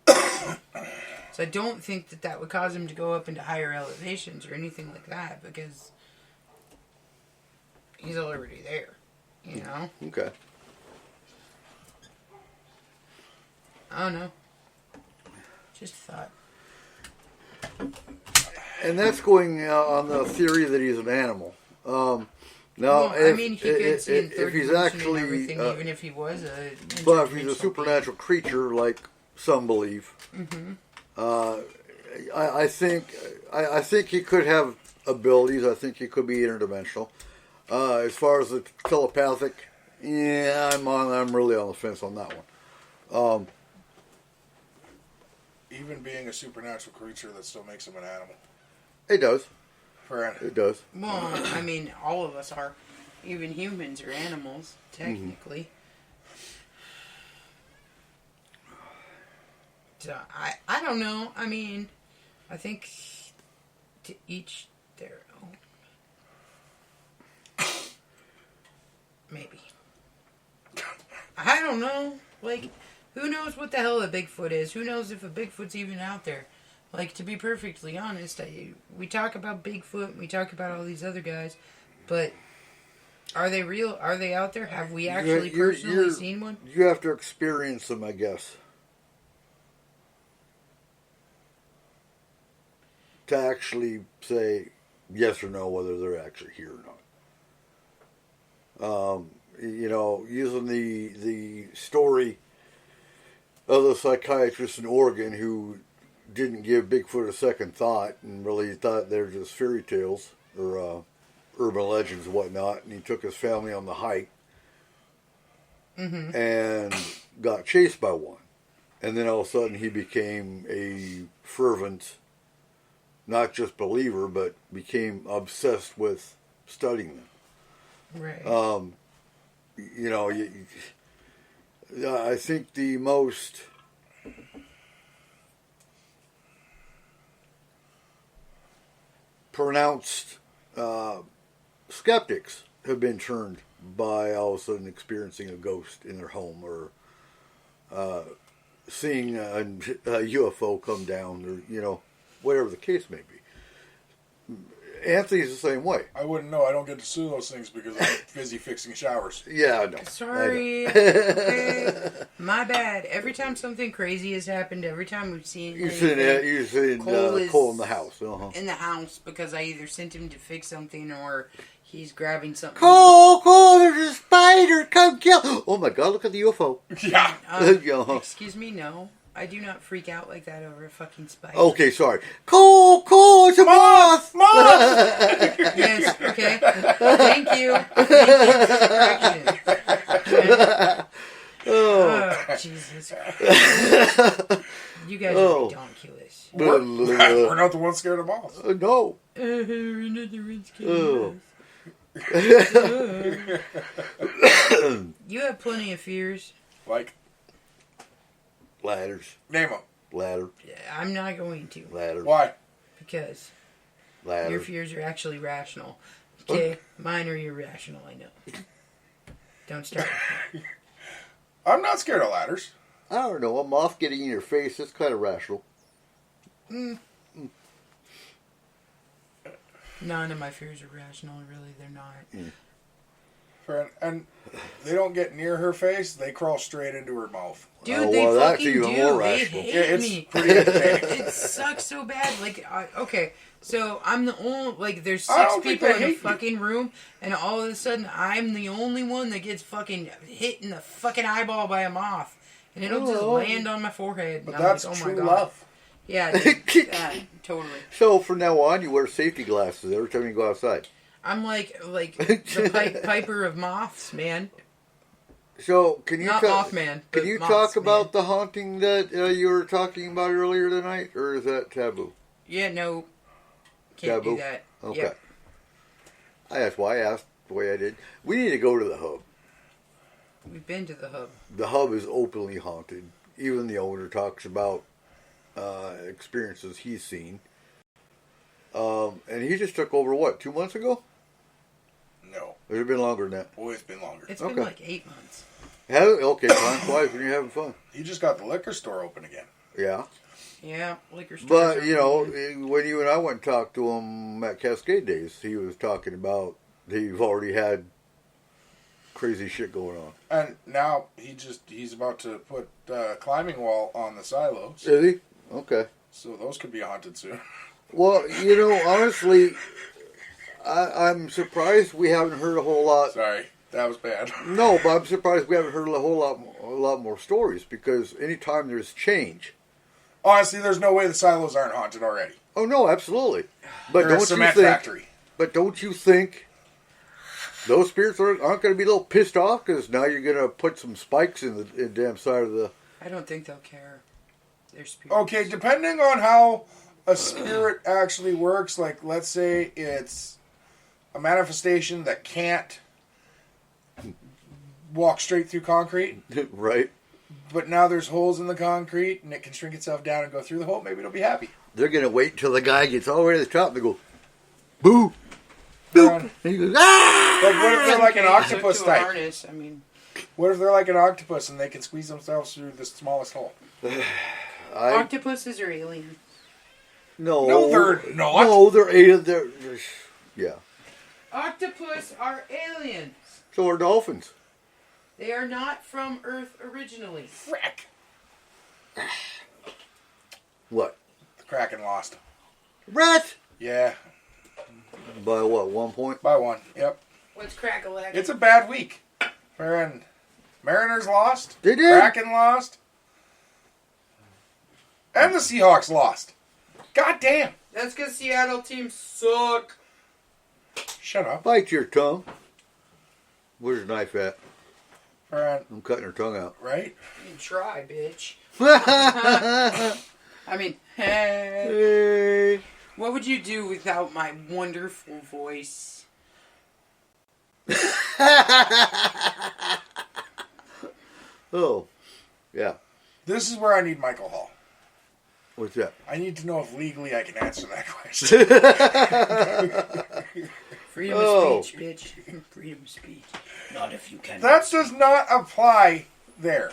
So I don't think that that would cause him to go up into higher elevations or anything like that, because he's already there, you know? Okay. I don't know. Just a thought. And that's going on the theory that he's an animal. Now, Well, if, I mean, he could see in if third he's dimension actually, and everything, even if he was a... but if he's a interdimensional supernatural creature, like some believe, I think he could have abilities. I think he could be interdimensional. As far as the telepathic, yeah, I'm really on the fence on that one. Even being a supernatural creature, that still makes him an animal. It does. It does. Well, I mean, all of us are. Even humans are animals, technically. So, I don't know. I mean, I think to each their own. Maybe. I don't know. Like, who knows what the hell a Bigfoot is? Who knows if a Bigfoot's even out there? Like, to be perfectly honest, we talk about Bigfoot, we talk about all these other guys, but are they real? Are they out there? Have we actually personally seen one? You have to experience them, I guess, to actually say yes or no whether they're actually here or not. Using the story of the psychiatrist in Oregon who didn't give Bigfoot a second thought and really thought they're just fairy tales or urban legends and whatnot, and he took his family on the hike and got chased by one. And then all of a sudden he became a fervent, not just believer, but became obsessed with studying them. Right. I think the most pronounced skeptics have been turned by all of a sudden experiencing a ghost in their home or seeing a UFO come down or, whatever the case may be. Anthony's the same way. I wouldn't know. I don't get to see those things because I'm busy fixing showers. Yeah, I know. Sorry. Okay. My bad. Every time something crazy has happened, every time we've seen You're sitting Cole in the house. in the house because I either sent him to fix something or he's grabbing something. Cole, there's a spider. Come kill. Oh my God, look at the UFO. Yeah. Excuse me, no. I do not freak out like that over a fucking spider. Okay, sorry. Cole, it's a moth. Yes, okay. Thank you. Thank you for the correction. Oh, Jesus Christ. You guys are ridiculous. We're not the ones scared of moths. No. You have plenty of fears. Like? Ladders. Name them. Ladder. I'm not going to. Ladder. Why? Because Ladder. your fears are actually rational. Okay? Mine are irrational, I know. Don't start with me. I'm not scared of ladders. I don't know. A moth getting in your face, that's kind of rational. None of my fears are rational, really. They're not. And they don't get near her face. They crawl straight into her mouth. Dude, they that's fucking even do. more They rational. hate It's me. pretty entertaining. It sucks so bad. Like, okay, so I'm the only, like, there's I 6 don't think people they in a hate you. fucking room, and all of a sudden I'm the only one that gets fucking hit in the fucking eyeball by a moth. And it'll just land on my forehead. But and I'm that's like, oh true my God. love. Yeah, dude, totally. So from now on, you wear safety glasses every time you go outside. I'm like the Piper of moths, man. So can you Not Mothman, but Can you moths, talk about man. the haunting that you were talking about earlier tonight, or is that taboo? Yeah, no, can't Taboo? do that. Okay. Yep. That's why I asked the way I did. We need to go to the hub. We've been to the hub. The hub is openly haunted. Even the owner talks about experiences he's seen. And he just took over, what, 2 months ago? No. Or has it been longer than that? Boy, it's been longer. It's been Okay. like 8 months. Okay, time flies when you're having fun. He just got the liquor store open again. Yeah. Yeah, liquor stores. But, are you know, weird. when you and I went and talked to him at Cascade Days, he was talking about they've already had crazy shit going on. And now he's about to put a climbing wall on the silos. Is he? Okay. So those could be haunted soon. Well, you know, honestly, I'm surprised we haven't heard a whole lot. Sorry, that was bad. No, but I'm surprised we haven't heard a lot more stories, because anytime there's change. Honestly, there's no way the silos aren't haunted already. Oh no, absolutely. But They're a don't you cement think? factory. But don't you think those spirits aren't going to be a little pissed off because now you're going to put some spikes in the damn side of the? I don't think they'll care. They're spirits. Okay, depending on how a spirit actually works, like let's say it's a manifestation that can't walk straight through concrete, Right. but now there's holes in the concrete and it can shrink itself down and go through the hole, maybe it'll be happy. They're going to wait until the guy gets all the way to the top and they go, boo, Boop. and he goes, ah! Like what if they're like an Okay, octopus took to a type? harness, I mean, What if they're like an octopus and they can squeeze themselves through the smallest hole? I octopuses are aliens. No. No, they're not. No, they're alien. Yeah. Octopus are aliens. So are dolphins. They are not from Earth originally. Frick. What? The Kraken lost. Rat? Yeah, By what? 1 point? by one. Yep. What's crack-a-lack? It's a bad week. Mariners lost. They did. Kraken lost. And the Seahawks lost. God damn. That's because Seattle teams suck. Shut up. Bite your tongue. Where's the knife at? Fern, I'm cutting her tongue out. right? You try, bitch. Hey. I mean, what would you do without my wonderful voice? Oh, yeah. This is where I need Michael Hall. What's that? I need to know if legally I can answer that question. Freedom Oh. of speech, bitch. Freedom of speech. Not if you can. That does not apply there.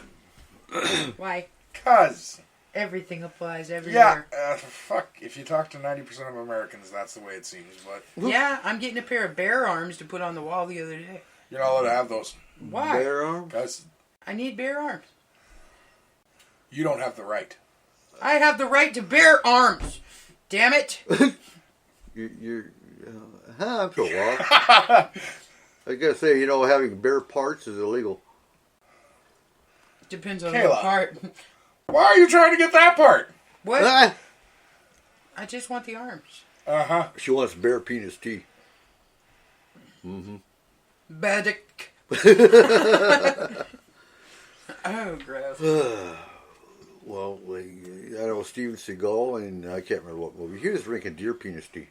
Why? Because, Everything applies yeah, everywhere. fuck, if you talk to 90% of Americans, that's the way it seems. But Yeah, I'm getting a pair of bear arms to put on the wall the other day. you're not allowed to have those. Why? Bear arm? Because I need bear arms. you don't have the right. I have the right to bear arms. Damn it. You're I'm so lost. I gotta say, having bear parts is illegal. Depends on Kayla. what part. Why are you trying to get that part? What? Ah! I just want the arms. Uh-huh. She wants bear penis tea. Baddick. Oh, gross. Well, I know Steven Seagal, and I can't remember what movie. He was drinking deer penis tea.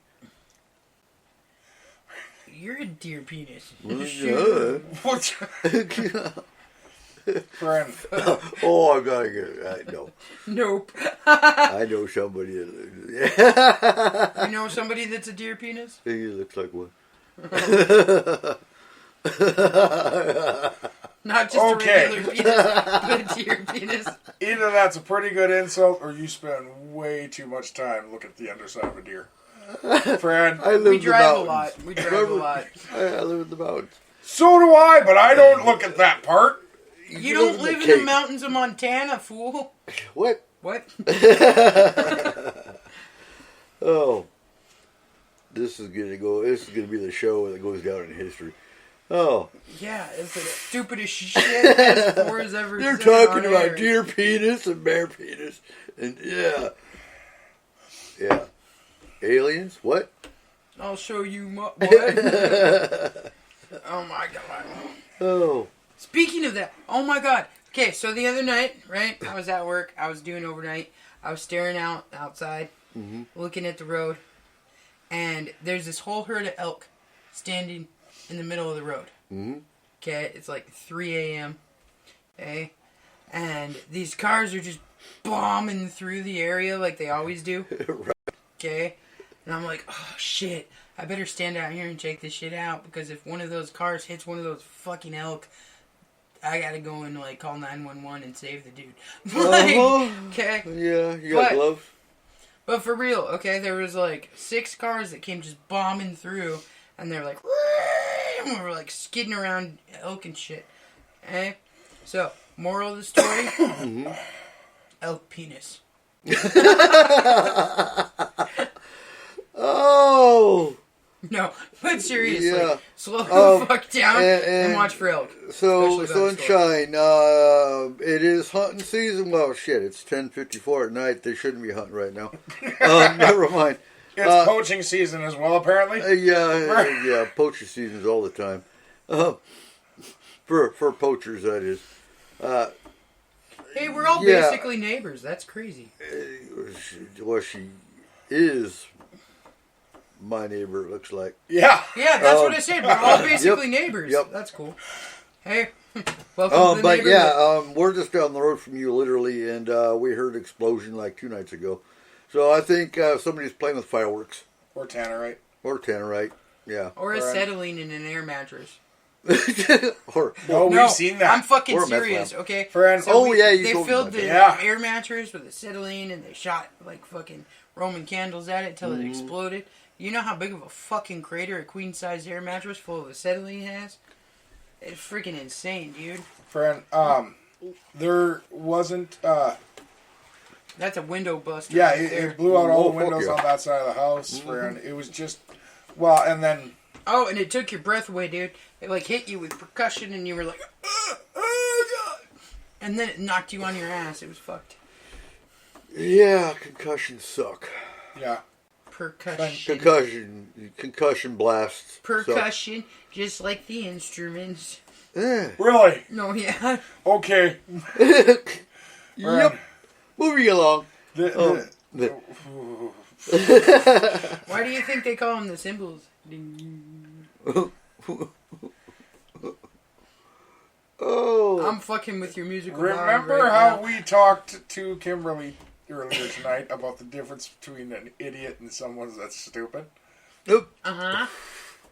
You're a deer penis. What's Friend, Oh, I gotta get it. I know. Nope. I know somebody. You know somebody that's a deer penis? He looks like one. Not just Okay. a regular penis, but a deer penis. either that's a pretty good insult, or you spend way too much time looking at the underside of a deer. Friend, I live We in the drive a mountains. lot. We drive a lot. I live in the mountains. so do I, but I don't look at that part. You don't live in the mountains of Montana, fool. What? What? Oh, this is gonna be the show that goes down in history. Oh, Yeah, it's the stupidest shit S4 has ever they're said talking on about air. deer penis and bear penis, and yeah, aliens. What? I'll show you what? Oh my god. Oh, Speaking of that, oh my god. Okay, so the other night, right, I was at work, I was doing overnight, I was staring outside, looking at the road, and there's this whole herd of elk standing in the middle of the road. Okay, it's like 3 a.m. Okay, and these cars are just bombing through the area like they always do. Okay, and I'm like, oh shit, I better stand out here and check this shit out, because if one of those cars hits one of those fucking elk, I gotta go and like call 911 and save the dude. Like, okay. yeah, you got But- gloves. But for real, okay, there was like 6 cars that came just bombing through, and they're like, and we were like skidding around elk and shit. Okay? So, moral of the story, elk penis. Oh, No, but seriously, Yeah. slow the fuck down and, and- watch for elk. so Especially that sunshine. It is hunting season. Well, shit, it's 10:54 at night. They shouldn't be hunting right now. Never mind. It's poaching season as well, apparently. Yeah, poacher seasons all the time. For poachers, that is. Hey, we're all Yeah. basically neighbors. That's crazy. She is my neighbor. It looks like. Yeah. Yeah, that's what I said. We're all basically neighbors. Yep. That's cool. Hey, welcome to the But neighborhood. yeah, we're just down the road from you, literally, and we heard an explosion like 2 nights ago. So I think somebody's playing with fireworks Or tannerite. or tannerite. Yeah. Or Right. acetylene in an air mattress. or No, No, we've seen that. I'm fucking Or a meth serious, lab. okay? Friend, Oh, yeah, you they told me filled about the that. Yeah. air mattress with acetylene and they shot like fucking Roman candles at it till it exploded. You know how big of a fucking crater a queen size air mattress full of acetylene has? It's freaking insane, dude. friend, there wasn't, That's a window buster. yeah, right it, there. it blew out all Oh, the fuck windows yeah. on that side of the house, friend. It was just, well, and then, Oh, and it took your breath away, dude. It like hit you with percussion, and you were like, oh god! And then it knocked you on your ass. It was fucked. Yeah, concussions suck. yeah. Percussion. Concussion blasts. suck. Percussion, just like the instruments. Eh. Really? No, yeah. Okay. Yep. Moving along. The- The- Why do you think they call them the symbols? Ding. Oh. I'm fucking with your musical. remember mind right how now. we talked to Kimberly earlier tonight about the difference between an idiot and someone that's stupid? Uh-huh.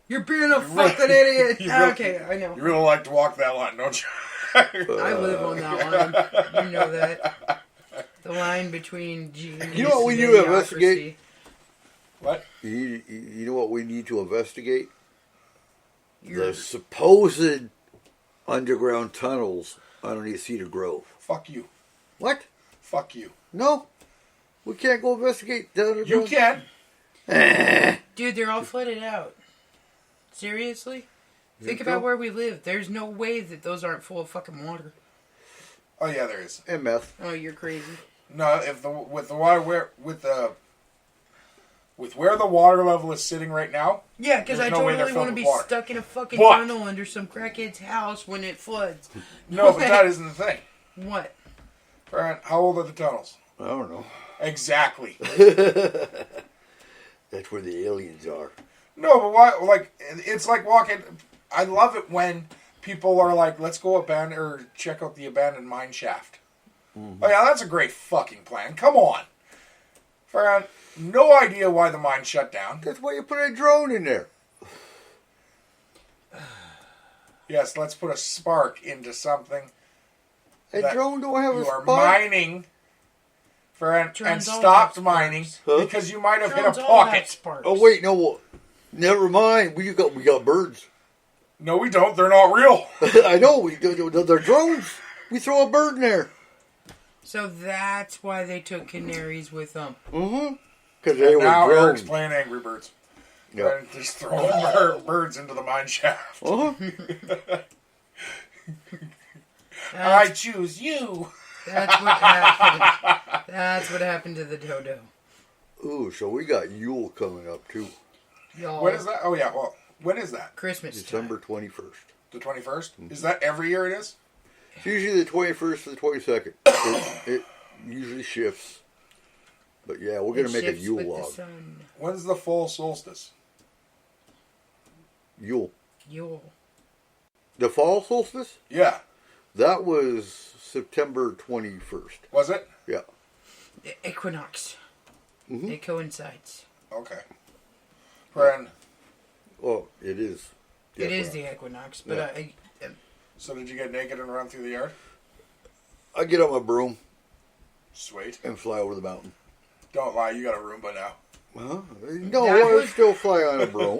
You're being a fucking idiot. You really- Okay, I know. You really like to walk that line, don't you? I live on that line. You know that. The line between genius You know what we and need to idiocracy. investigate? What? You know what we need to investigate? You're- The supposed underground tunnels underneath Cedar Grove. Fuck you. What? Fuck you. No. We can't go investigate the underground. You can. Dude, they're all flooded out. Seriously? Think so? about where we live. There's no way that those aren't full of fucking water. Oh yeah, there is. And meth. Oh, you're crazy. No, if the with the water where the water level is sitting right now. Yeah, because There's I no way they're totally filled want to with be water. stuck in a fucking But- tunnel under some crackhead's house when it floods. No, but that isn't the thing. What? Brian, how old are the tunnels? I don't know. Exactly. That's where the aliens are. No, but why? Like, it's like walking. I love it when people are like, "Let's go abandon or check out the abandoned mine shaft." Oh yeah, that's a great fucking plan. Come on, Fran. No idea why the mine shut down. That's why you put a drone in there. Yes, let's put a spark into something. A That drone don't have a You are spark. mining, Fran, and Drones all stopped have mining Huh? because you might have hit Drones a all have pocket. sparks. Oh wait, no. Well, never mind. We got birds. No, we don't. They're not real. I know. They're drones. We throw a bird in there. So that's why they took canaries with them. Mm-hmm. Because they were Now Eric's drones. playing Angry Birds. Yeah. And just throwing birds into the mine shaft. Uh-huh. I choose you. That's what happened. That's what happened to the dodo. Ooh, so we got Yule coming up too. Y'all. When is that? Oh yeah. Well, when is that? Christmas December time. 21st. The 21st. Is that every year? It is. It's usually the 21st to the 22nd. It usually shifts. But yeah, we're gonna It make a shifts Yule with the log. sun. When's the fall solstice? Yule. Yule. The fall solstice? Yeah. That was September 21st. Was it? Yeah. The equinox. Mhm. It coincides. Okay. Friend. Oh, it is. It is the equinox, but Yeah. So did you get naked and run through the yard? I get on my broom Sweet. and fly over the mountain. Don't lie. You got a Roomba now. Huh? No, That I was- still fly on a broom.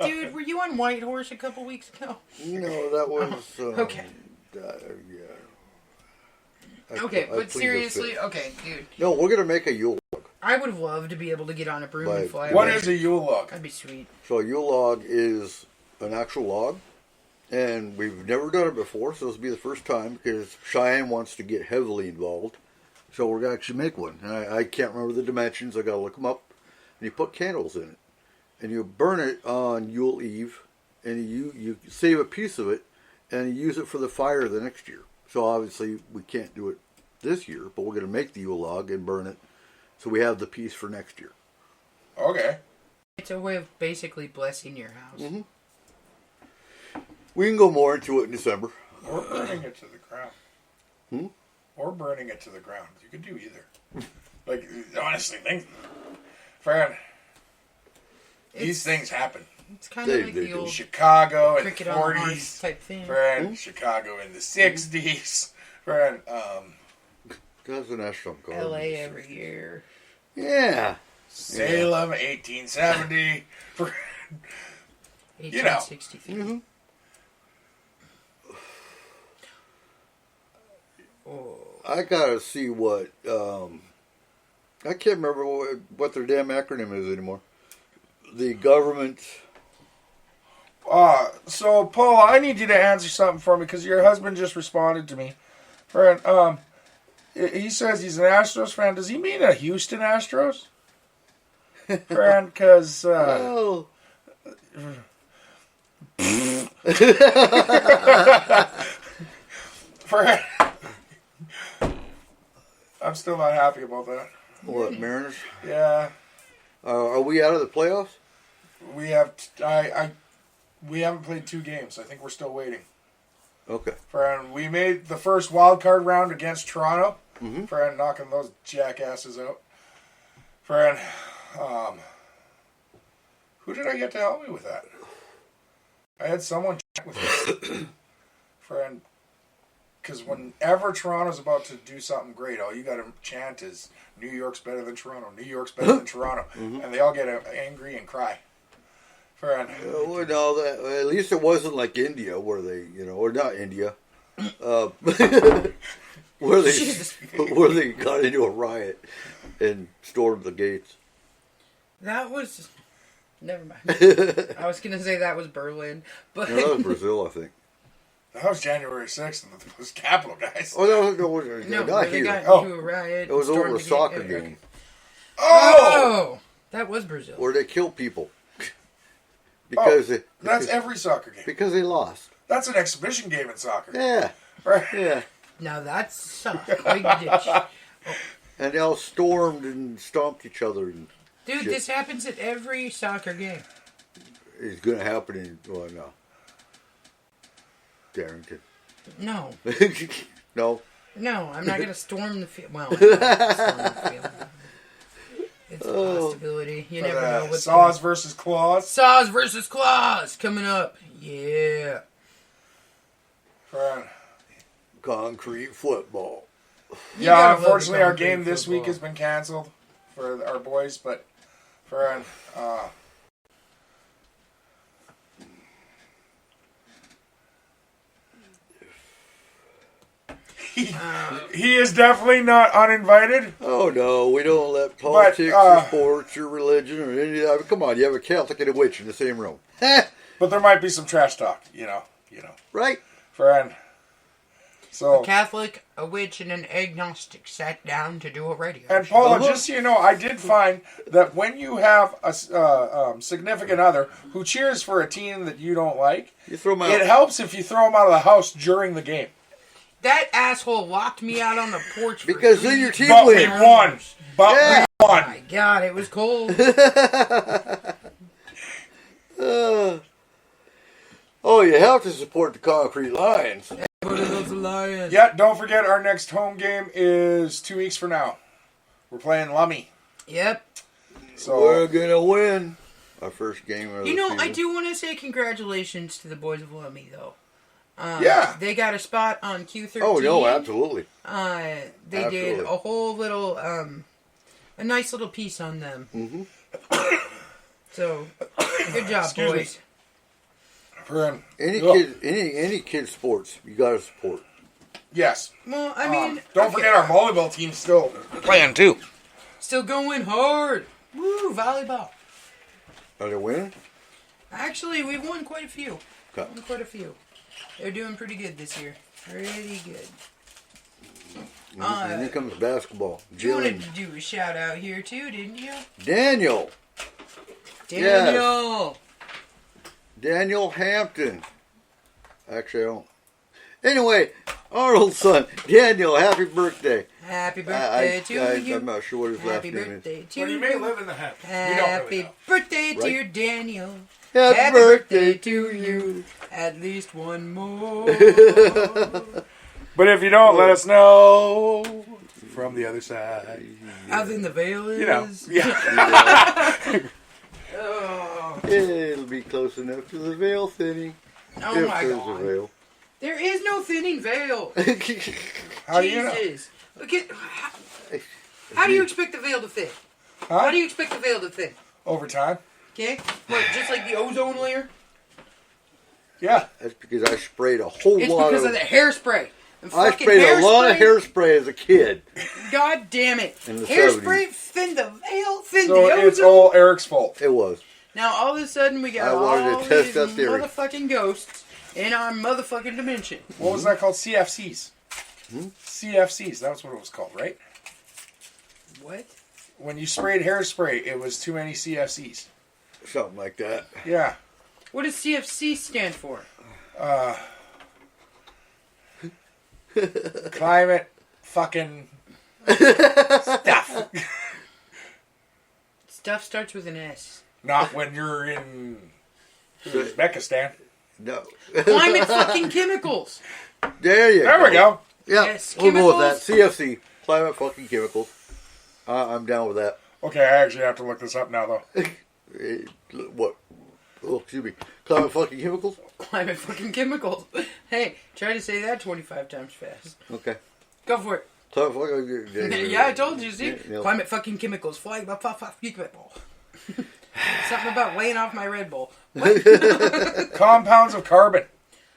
dude, were you on Whitehorse a couple weeks ago? No, that was Okay. yeah. Okay, I but plead the seriously, fifth. okay, dude, No, we're gonna make a Yule log. I would have loved to be able to get on a broom and Like, fly What away. is a Yule log? That'd be sweet. So a Yule log is an actual log, and we've never done it before, so this will be the first time because Cheyenne wants to get heavily involved. So we're gonna actually make one. And I can't remember the dimensions. I gotta look them up. And you put candles in it, and you burn it on Yule Eve, and you save a piece of it, and you use it for the fire the next year. So obviously we can't do it this year, but we're gonna make the Yule log and burn it, so we have the piece for next year. Okay. It's a way of basically blessing your house. Mhm. We can go more into it in December. Or burning it to the ground. Hmm? Or burning it to the ground. You could do either. Like, honestly, Fran, these things happen. It's kind of They like do. the old Chicago in the cricket on the hearth 40s. type thing. Friend, Chicago in the 60s. Friend, That's the National Guard. LA every year. Yeah. Salem, 1870. Friend, You know. 1863. Mm-hmm. Oh. I gotta see what. I can't remember what their damn acronym is anymore. The government. So, Paul, I need you to answer something for me because your husband just responded to me. Friend, he says he's an Astros fan. Does he mean a Houston Astros? Friend, because... Oh. Friend, I'm still not happy about that. What, Mariners? Yeah, Are we out of the playoffs? we have... we haven't played 2 games. I think we're still waiting. Okay. Friend, we made the first wild card round against Toronto. Mhm. Friend, knocking those jackasses out. Friend, who did I get to help me with that? I had someone check with me. Friend, because whenever Toronto's about to do something great, all you got to chant is New York's better than Toronto. New York's better than Toronto, and they all get angry and cry. Friend, Well, no, at least it wasn't like India, where they, or not India, where they got into a riot and stormed the gates. That was... Never mind. I was going to say that was Berlin, but... No, that was Brazil, I think. that was January 6th in the capital, guys. Oh, no, No, not they here. got Oh. into a riot. It was over stormed a the soccer gate. game Oh! That was Brazil. where they killed people because That's every soccer game. because they lost. That's an exhibition game in soccer. Yeah, Right? yeah. Now that's a big ditch. And they all stormed and stomped each other. And Dude, shit. this happens at every soccer game. It's going to happen in, no. Darrington. No. No. No, I'm not going to storm the field. Well, I'm not gonna storm the field. It's a possibility. You never know what's Saws versus Claws. Saws versus Claws coming up. Yeah. Friend. Concrete football. You Yeah, gotta love the unfortunately, our concrete game this week football. has been canceled for our boys, but friend, he is definitely not uninvited. Oh no, we don't let politics or sports or religion or any of that. Come on, you have a Catholic and a witch in the same room. But there might be some trash talk, Right? friend. So, Catholic, a witch, and an agnostic sat down to do a radio and show. Paula, just so you know, I did find that when you have a significant other who cheers for a team that you don't like, You throw them out. it helps if you throw them out of the house during the game. That asshole locked me out on the porch for Because 3 then your team But we wins. won. But Yeah. we Oh won. my god, it was cold. Oh, you have to support the Concrete Lions. What are those lions? Yeah, don't forget our next home game is 2 weeks from now. We're playing Lummy. Yep. So We're gonna win our first game of the You know, season. I do want to say congratulations to the boys of Lummy, though. Yeah. They got a spot on Q13. Oh no, absolutely. They did Absolutely. a whole little, a nice little piece on them. Mm-hmm. So, good job, Excuse me. boys. friend. Any Ugh. kid, any kid sports, you gotta support. Yes. Well, I mean, Don't okay. forget our volleyball team's still playing too. Still going hard. Woo, volleyball. Are they winning? Actually, we've won quite a few. Okay. Won quite a few. They're doing pretty good this year. Pretty good. And here comes basketball. You wanted Jalen, to do a shout out here too, didn't you? Daniel Daniel. Daniel Hampton. Actually, I don't. Anyway, Arnold's son, Daniel. Happy birthday! Happy birthday to you. I'm not sure what his last Happy name is. birthday to Well, you you. may live in the head. Happy birthday, Right? dear Daniel. Happy birthday to you. At least one more. But if you don't, let us know from the other side. How thin the veil is. You know. Yeah. Oh, It'll be close enough to the veil thinning. oh if my there's god. a veil. There is no thinning veil. How do you know? Jesus. Look at how do you expect the veil to thin? How Huh? do you expect the veil to thin? Over time? Okay? What, just like the ozone layer? Yeah. That's because I sprayed a whole It's lot because of. of the hairspray. The I fucking sprayed a lot of hairspray as a kid. God damn it. In the Hairspray thinned the veil, thinned So the ozone. it's all Eric's fault. It was. Now all of a sudden we got I wanted to all test these that theory. motherfucking ghosts in our motherfucking dimension. What was that called? CFCs. CFCs. That's what it was called, right? What? When you sprayed hairspray, it was too many CFCs. Something like that. Yeah. What does CFC stand for? Climate fucking stuff. Stuff starts with an S. Not when you're in Uzbekistan. No. Climate fucking chemicals. There you go. There we go. Yeah, Yes, we'll go with that. chemicals. CFC. Climate fucking chemicals. I'm down with that. Okay, I actually have to look this up now, though. What? Oh, excuse me. Climate fucking chemicals? Climate fucking chemicals. Hey, try to say that 25 times fast. Okay. Go for it. Climate fucking Yeah, I told you, see? Yeah. Climate fucking chemicals. Flying my Red Bull. Something about laying off my Red Bull. Compounds of carbon.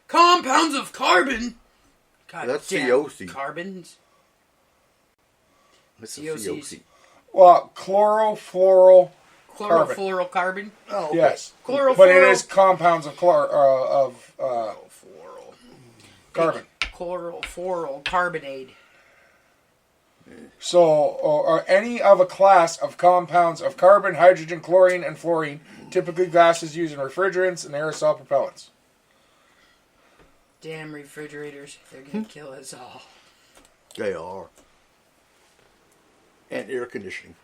Compounds of carbon. God That's damn. COC. Carbons. That's a COCs. COC. Well, chlorofluoral. Carbon. Chlorofluorocarbon. Oh, okay. Yes. Chlorofluoro- But it is compounds of carbon. Chlorofluorocarbonate. So, or any of a class of compounds of carbon, hydrogen, chlorine, and fluorine. Typically, gases used in refrigerants and aerosol propellants. Damn refrigerators. They're gonna kill us all. They are. And air conditioning.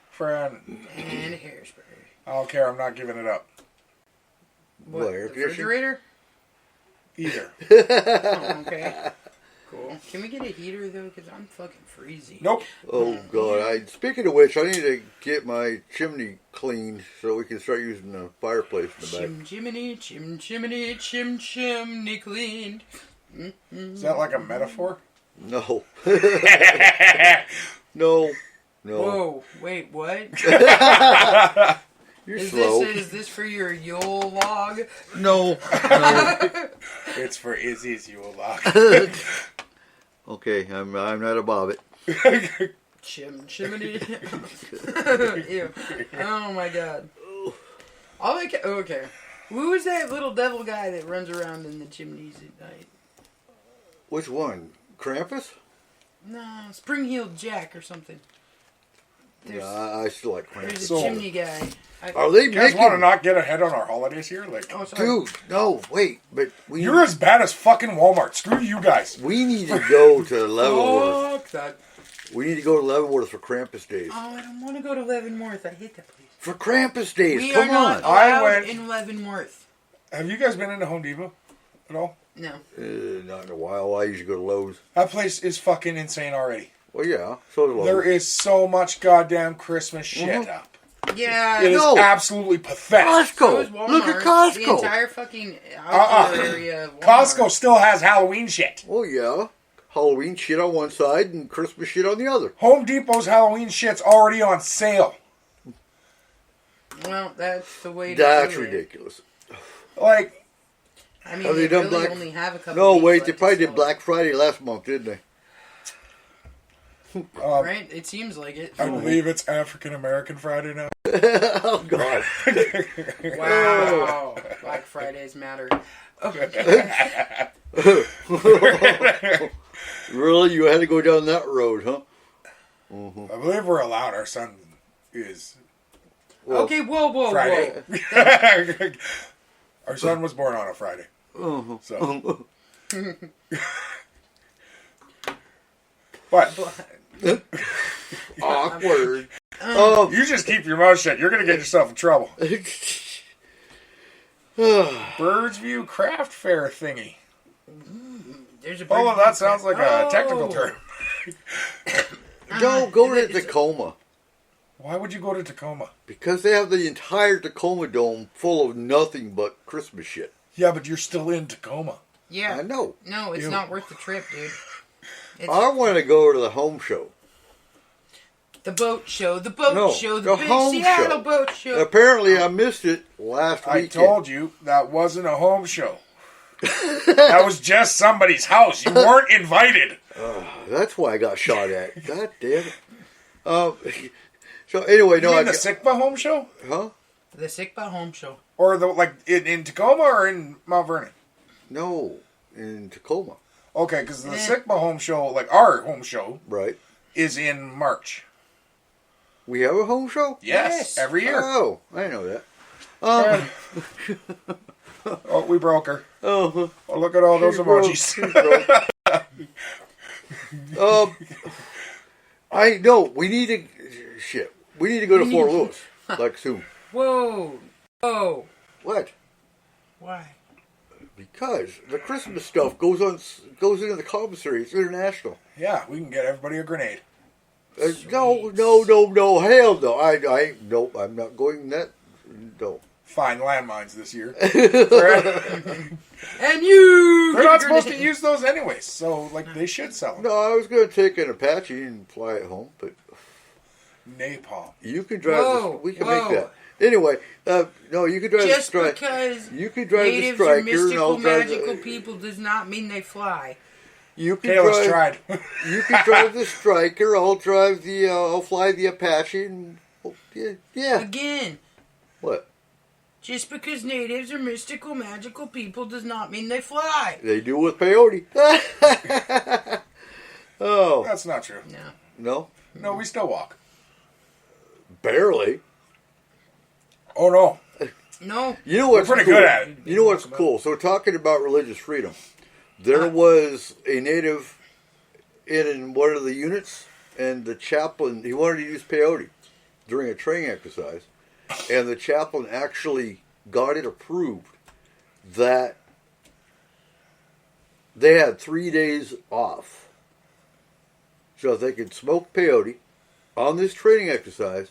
Friend, And hairspray. I don't care. I'm not giving it up What, air the conditioning? refrigerator? either. Oh, okay. Cool. Can we get a heater, though? Because I'm fucking freezing. Nope. Oh, God. Speaking of which, I need to get my chimney cleaned so we can start using the fireplace in the back. Chimney cleaned. Is that like a metaphor? No. No. No. Whoa, wait, what? You're Is slow. this for your Yule log? No. No. It's for Izzy's Yule log. Okay, I'm not above it. Chimney. Ew. Oh my god. Okay. Who is that little devil guy that runs around in the chimneys at night? Which one? Krampus? No, Spring-Heeled Jack or something. There's, I still like there's Krampus. a So- chimney guy. Are they You guys want to making... not get ahead on our holidays here? Like, Oh, sorry. Dude, no, wait. But we you're as bad as fucking Walmart. Screw you guys. we need to go to Leavenworth. Fuck that. We need to go to Leavenworth for Krampus Days. Oh, I don't want to go to Leavenworth. I hate that place. For Krampus Days, We come are not on. I allowed went- in Leavenworth. Have you guys been into Home Depot at all? No. Not in a while. I usually go to Lowe's. That place is fucking insane already. Well, yeah, so do Lowe's. There is so much goddamn Christmas shit up. Yeah. It is No. absolutely pathetic. So is Costco. Walmart. Look at The Costco. entire fucking outdoor area of Walmart. Costco still has Halloween shit. Oh, yeah. Halloween shit on one side and Christmas shit on the other. Home Depot's Halloween shit's already on sale. Well, that's the way to That's do it. ridiculous. Like, I mean, Have they they done really Black- only have a couple No, weeks wait, left they to probably did sell Black Friday last month, didn't they? it, right? It seems like it. I believe it's African American Friday now. Oh, God. Wow. Black Fridays matter. Really? You had to go down that road, huh? I believe we're allowed. Our son is Well, Okay, whoa. Friday. Our son was born on a Friday. So, but Awkward. you just keep your mouth shut. You're gonna get yourself in trouble. Birds View Craft Fair thingy. there's a Oh, bird- that sounds like a technical Oh. term. Don't go to Tacoma. Why would you go to Tacoma? Because they have the entire Tacoma Dome full of nothing but Christmas shit. Yeah, but you're still in Tacoma. Yeah. I know. No, it's Ew. not worth the trip, dude. It's I want to go to the home show. the boat show, the boat No, show, the the big home Seattle show. boat show. Apparently, I missed it last I weekend. told you that wasn't a home show. That was just somebody's house. You weren't invited. That's why I got shot at. God damn it. So anyway, You no, mean I the SICPA home show? huh? The SICPA home show. Or the like in Tacoma or in Mount Vernon? No, in Tacoma, Okay, because the Eh. SICPA home show, like our home show, right? is in March. We have a home show. Yes, Yes. every year. Oh, I know that. Oh, we broke her. Oh, Oh, look at all those she broke, emojis. she broke. I know we need to. Shit, we need to go to Fort Lewis like soon. Whoa. Whoa. What? Why? Because the Christmas stuff goes into the commissary. It's international. Yeah, we can get everybody a grenade. No, hell no. Nope. I'm not going that. No. Find landmines this year. And you. They're not supposed to use those anyways, so like they should sell them. No, I was going to take an Apache and fly it home, but Napalm. you can drive. Whoa, We can whoa. make that. Anyway, no, you can drive the Just Striker. because You can drive the natives are Striker, and mystical, I'll drive magical the. people does not mean they fly. You can Kayla's drive. tried. You can drive the Striker. I'll drive the. I'll fly the Apache, and yeah. Again, What? just because natives are mystical, magical people does not mean they fly. They do with peyote. Oh That's not true. No. no, No, we still walk. barely. Oh no. No. You know what's We're pretty cool? good at it. You know what's cool? So talking about religious freedom, there was a native in one of the units, and the chaplain, he wanted to use peyote during a training exercise, and the chaplain actually got it approved that they had 3 days off so they could smoke peyote on this training exercise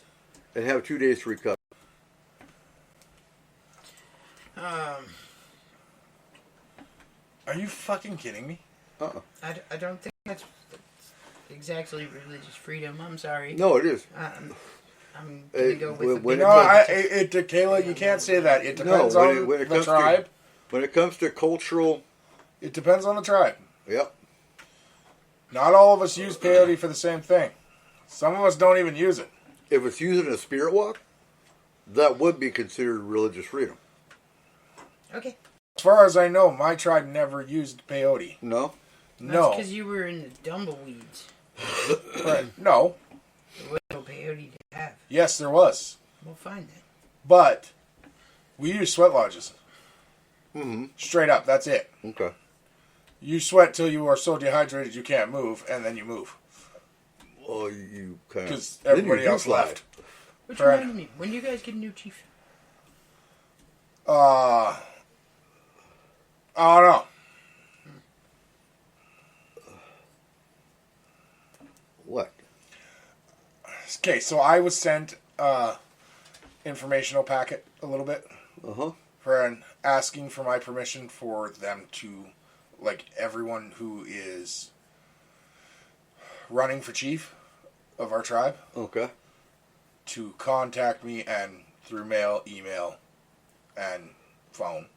and have 2 days to recover. Are you fucking kidding me? I don't think that's exactly religious freedom. I'm sorry. No, it is. I'm going to go with the when big No, big- Kayla, you can't say that. It No, depends on when it the comes tribe. when it comes to cultural, It depends on the tribe. yep. Not all of us use peyote for the same thing. Some of us don't even use it. If it's used in a spirit walk, that would be considered religious freedom. Okay. As far as I know, my tribe never used peyote. No, No. That's because you were in the dumbleweeds. Right. No. There was no peyote to have. Yes, there was. We'll find that. But we use sweat lodges. Mm-hmm. Straight up, that's it. okay. You sweat till you are so dehydrated you can't move, and then you move. Well, you kind of Because everybody else left. Which Right. reminded me, when do you guys get a new chief? I don't know. What? Okay, so I was sent informational packet a little bit Uh huh. for asking for my permission for them to, like, everyone who is running for chief of our tribe Okay. to contact me and through mail, email, and phone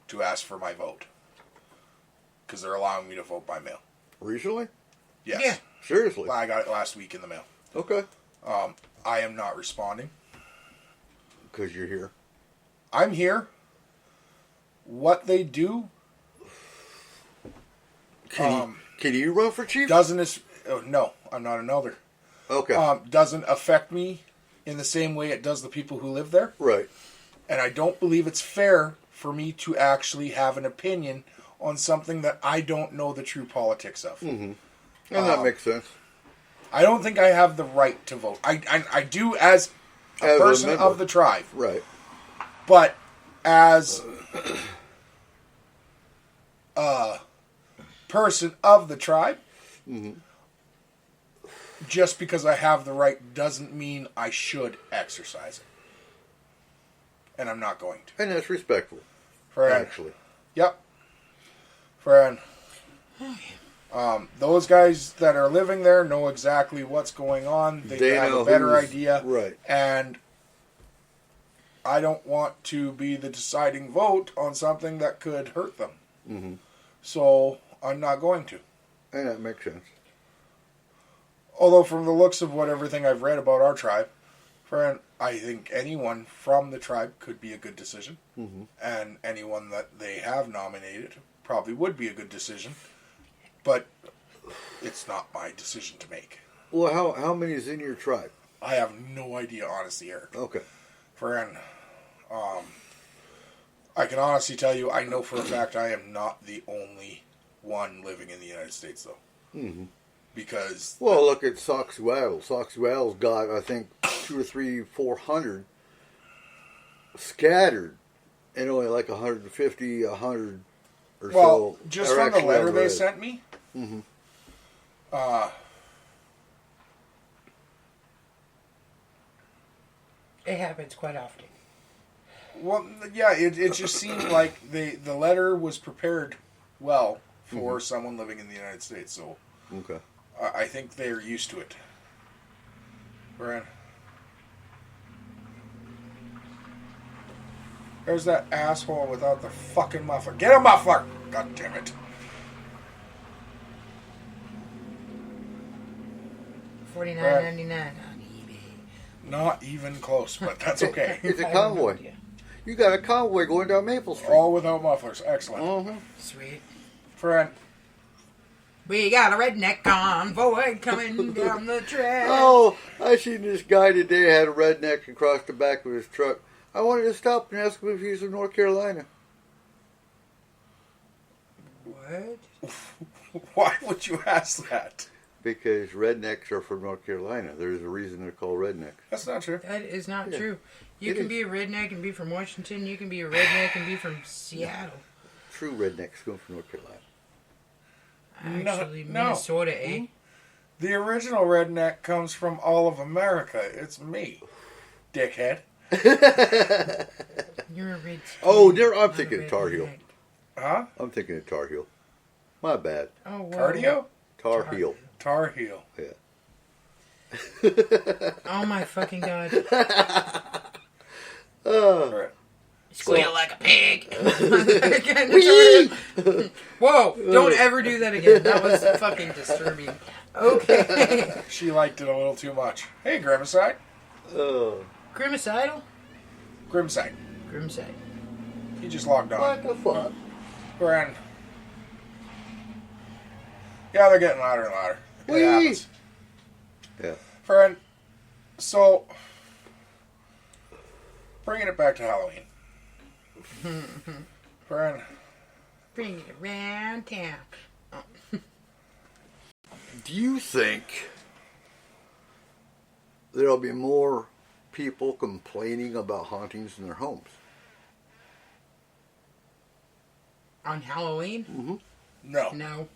to ask for my vote because they're allowing me to vote by mail. Recently? Yes, Yeah. Seriously? I got it last week in the mail. Okay. I am not responding. Because you're here. I'm here. What they do Can you run for chief? no, I'm not an elder. Okay. Doesn't affect me in the same way it does the people who live there. right. And I don't believe it's fair for me to actually have an opinion on something that I don't know the true politics of. And that makes sense. I don't think I have the right to vote. I do as a As a person member. of the tribe, Right. but as a person of the tribe, just because I have the right doesn't mean I should exercise it. And I'm not going to. And that's respectful, Friend. actually. Yep. Friend. Those guys that are living there know exactly what's going on. They have know a better who's- idea. Right. And I don't want to be the deciding vote on something that could hurt them. Mm-hmm. So I'm not going to. And that makes sense. Although from the looks of what everything I've read about our tribe, friend, I think anyone from the tribe could be a good decision. Mm-hmm. And anyone that they have nominated probably would be a good decision. But it's not my decision to make. Well, how many is in your tribe? I have no idea, honestly, Eric. Okay. Friend, I can honestly tell you, I know for a fact I am not the only one living in the United States, though. Mm-hmm. Because... Well, look at Soxwell. Soxwell's got, I think, 200 or 300, 400 scattered, and only like 150, 100 or so. Well, just are from the actually letter they red. sent me, Mm-hmm. It happens quite often. well, yeah, it just seemed like the letter was prepared well for someone living in the United States, so Okay. I think they're used to it. Brian. There's that asshole without the fucking muffler. Get a muffler! God damn it. $49.99 on eBay. Not even close, but that's okay. It's a I have no convoy. idea. You got a convoy going down Maple Street. All without mufflers. Excellent. Uh-huh. Sweet. Friend, We got a redneck convoy coming down the track. Oh, I seen this guy today had a redneck across the back of his truck. I wanted to stop and ask him if he's from North Carolina. What? why would you ask that? Because rednecks are from North Carolina. There's a reason they're called rednecks. That's not true. That is not Yeah. true. You It can is. be a redneck and be from Washington. You can be a redneck and be from Seattle. True rednecks come from North Carolina. Actually, no. Minnesota, eh? The original redneck comes from all of America. It's me, dickhead. You're a red. Oh, I'm not a thinking of Tar Heel. redneck. Huh? I'm thinking of Tar Heel. My bad. Oh, well. Cardio? Tar Heel. Tar Heel. Yeah. Oh my fucking god. Right. Squeal like a pig. Whoa, don't ever do that again. That was fucking disturbing. Okay. She liked it a little too much. Hey, Grimside. Grimicidal? Grimside. Grimside. He just logged on. What the fuck? Friend. Yeah, they're getting louder and louder. It Whee! happens. Yeah. Friend, so bringing it back to Halloween. Friend, Bring it around town. Do you think there'll be more people complaining about hauntings in their homes? On Halloween? no. No.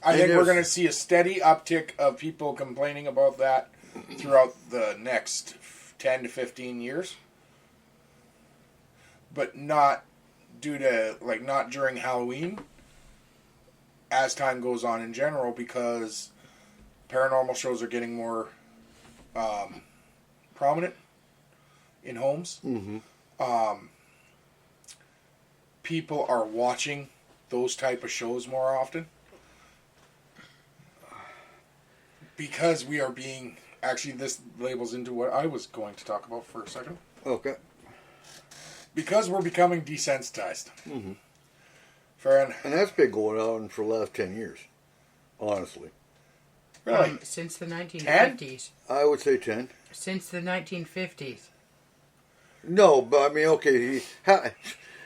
I And think we're there's- going to see a steady uptick of people complaining about that throughout the next 10 to 15 years. But not due to, not during Halloween, as time goes on in general, because paranormal shows are getting more prominent in homes. Mm-hmm. People are watching those type of shows more often. Because we are being... Actually, this labels into what I was going to talk about for a second. Okay. Because we're becoming desensitized. Mhm. Farron, And that's been going on for the last 10 years, honestly. really? Since the 1950s. I would say 10. Since the 1950s. No, but I mean, okay,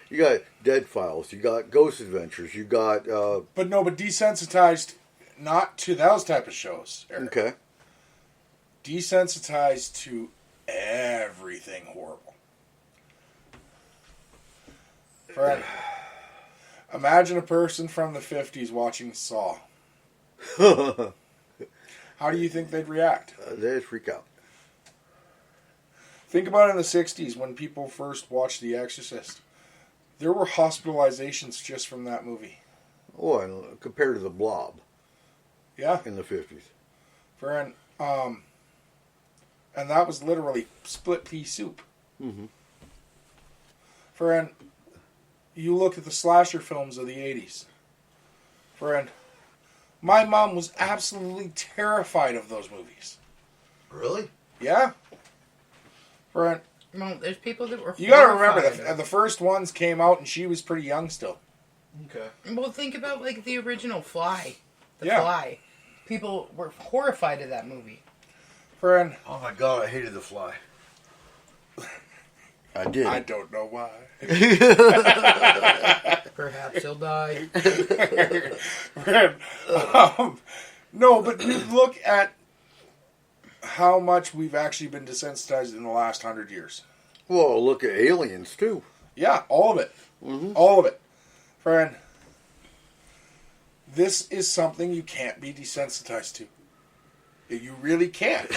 you got Dead Files, you got Ghost Adventures, you got, But desensitized not to those type of shows, Eric. okay. Desensitized to everything horrible. Fred, imagine a person from the 50s watching Saw. how do you think they'd react? They'd freak out. Think about it in the 60s when people first watched The Exorcist. There were hospitalizations just from that movie. Oh, and compared to the Blob Yeah. in the 50s. Friend, and that was literally split pea soup. Mm-hmm. Friend, you look at the slasher films of the 80s. Friend, my mom was absolutely terrified of those movies. Really? Yeah. Friend, Well, there's people that were. you gotta remember horrified that of the first ones came out and she was pretty young still. Okay. it. Well, think about like the original Fly. The Yeah. Fly. People were horrified of that movie. Friend, Oh my God, I hated The Fly. I did. I don't know why. Perhaps he'll die. Friend, no, but you look at how much we've actually been desensitized in the last 100 years. Well, look at Aliens, too. Yeah, all of it. Mm-hmm. All of it. Friend, this is something you can't be desensitized to. You really can't.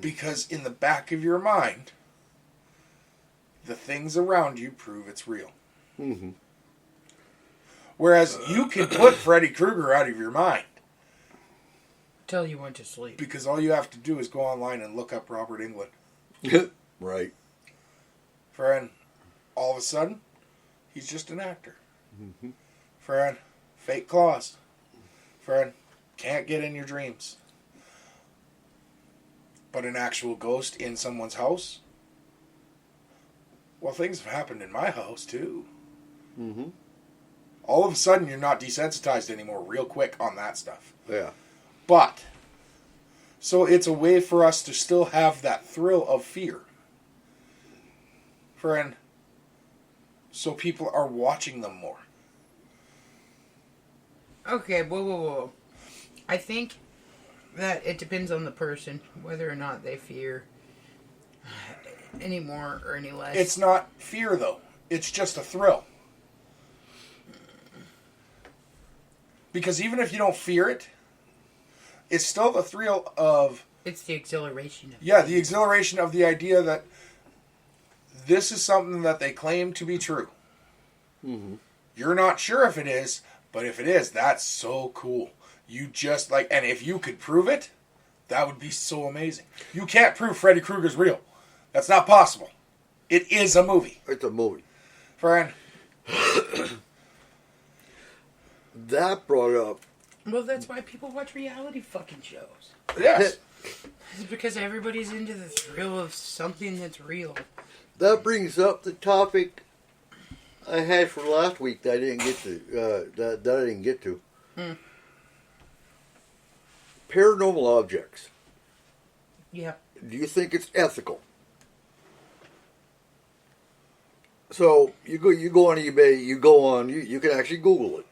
Because in the back of your mind, the things around you prove it's real. Mm-hmm. Whereas you can put Freddy Krueger out of your mind. Till you went to sleep. Because all you have to do is go online and look up Robert Englund. Right. Friend, all of a sudden, he's just an actor. Mm-hmm. Friend, fake claws. Friend, can't get in your dreams. But an actual ghost in someone's house? Well, things have happened in my house, too. Mm-hmm. All of a sudden, you're not desensitized anymore real quick on that stuff. Yeah. But, so it's a way for us to still have that thrill of fear. Friend, so people are watching them more. Okay, whoa. I think that it depends on the person, whether or not they fear any more or any less. It's not fear, though. It's just a thrill. Because even if you don't fear it, it's still the thrill of... It's the exhilaration of Yeah, the exhilaration of the idea that this is something that they claim to be true. Mm-hmm. You're not sure if it is, but if it is, that's so cool. You just like... And if you could prove it, that would be so amazing. You can't prove Freddy Krueger's real. That's not possible. It is a movie. It's a movie. Friend, That brought up... Well, that's why people watch reality fucking shows. yes. It's because everybody's into the thrill of something that's real. That brings up the topic I had for last week that I didn't get to. That I didn't get to. Paranormal objects. Yeah. Do you think it's ethical? So you go on eBay. You can actually Google it,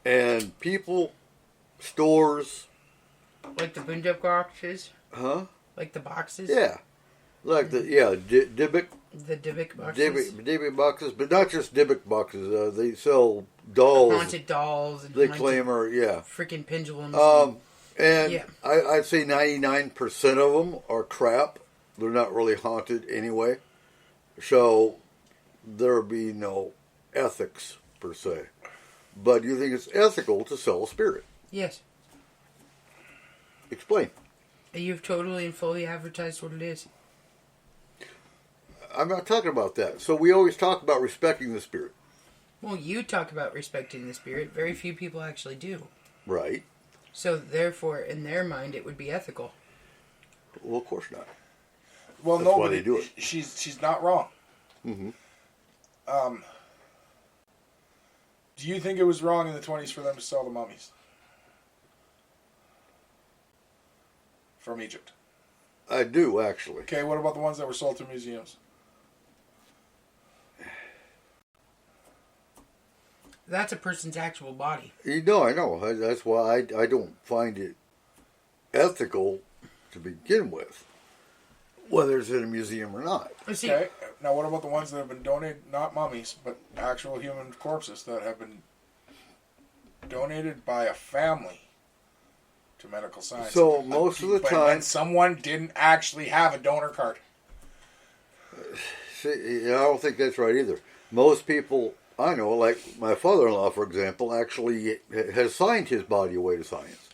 and people, stores, Like the Boondock boxes? huh? Like the boxes? Yeah, like Dybbuk. The Dybbuk boxes? Dybbuk boxes, but not just Dybbuk boxes. They sell dolls. Haunted dolls and They haunted claim are freaking pendulums. And Yeah. I'd say 99% of them are crap. They're not really haunted anyway. So there'll be no ethics per se. But you think it's ethical to sell a spirit? Yes. Explain. You've totally and fully advertised what it is. I'm not talking about that. So we always talk about respecting the spirit. Well, you talk about respecting the spirit. Very few people actually do. Right. So, therefore, in their mind, it would be ethical. Well, of course not. Well, That's why nobody... they do it. She's not wrong. Mm-hmm. Do you think it was wrong in the 20s for them to sell the mummies? From Egypt. I do, actually. Okay, what about the ones that were sold to museums? That's a person's actual body. You know, I know. That's why I don't find it ethical to begin with, whether it's in a museum or not. See, Okay, now what about the ones that have been donated, not mummies, but actual human corpses that have been donated by a family to medical science. So most of the But time, when someone didn't actually have a donor card. see, I don't think that's right either. Most people I know, like my father-in-law, for example, actually has signed his body away to science.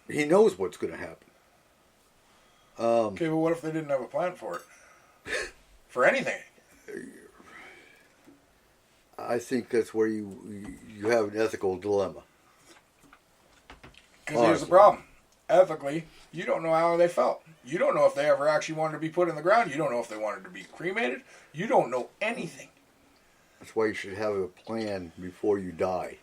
He knows what's going to happen. Okay, but what if they didn't have a plan for it? For anything? I think that's where you have an ethical dilemma. Because here's the problem. Ethically, you don't know how they felt. You don't know if they ever actually wanted to be put in the ground. You don't know if they wanted to be cremated. You don't know anything. That's why you should have a plan before you die.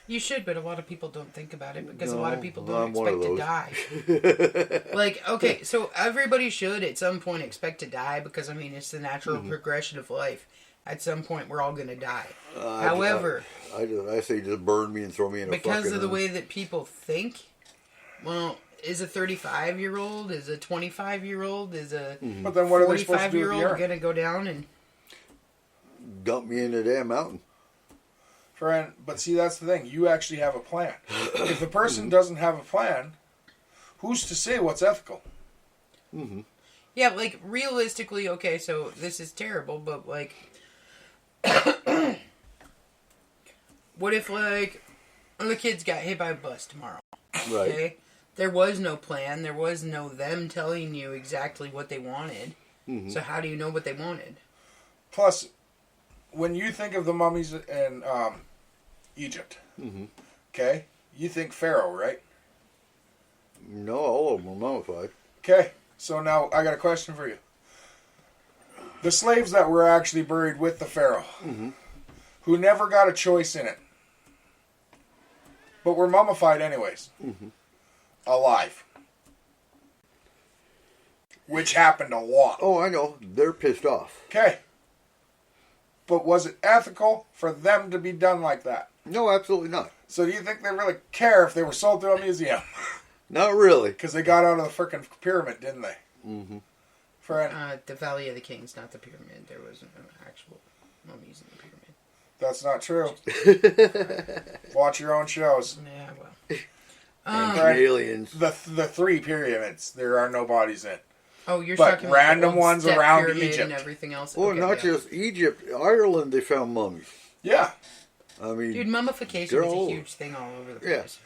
You should, but a lot of people don't think about it because a No, lot of people I'm don't one of expect to die. Like, okay, so everybody should at some point expect to die because, I mean, it's the natural progression of life. At some point, we're all going to die. However, I say just burn me and throw me in a fucking... because of the way that people think, well, is a 35-year-old, is a 25-year-old, is a But then what are they supposed to do with the 45-year-old urine? going to go down and... Dump me in the damn mountain. Friend, but see, that's the thing. You actually have a plan. If the person doesn't have a plan, who's to say what's ethical? Mm-hmm. Yeah, like, realistically, okay, so this is terrible, but, like... what if, like, the kids got hit by a bus tomorrow? Right. Okay? There was no plan. There was no them telling you exactly what they wanted. Mm-hmm. So how do you know what they wanted? Plus, when you think of the mummies in Egypt, okay, you think Pharaoh, right? No, all of them were mummified. Okay, so now I got a question for you. The slaves that were actually buried with the Pharaoh, who never got a choice in it, but were mummified anyways, alive. Which happened a lot. Oh, I know. They're pissed off. Okay. But was it ethical for them to be done like that? No, absolutely not. So do you think they really care if they were sold to a museum? Not really. Because they got out of the frickin' pyramid, didn't they? Mm-hmm. Friend, The Valley of the Kings, not the pyramid. There was no actual mummies in the pyramid. that's not true. Watch your own shows. Yeah, well. And Right. aliens. The 3 pyramids, there are no bodies in. Oh, you're But talking about random the old ones step around pyramid Egypt. and everything else. Well, Okay, not yeah. just Egypt. Ireland, they found mummies. Yeah. I mean, Dude, mummification they're is a all- huge thing all over the Yeah. place.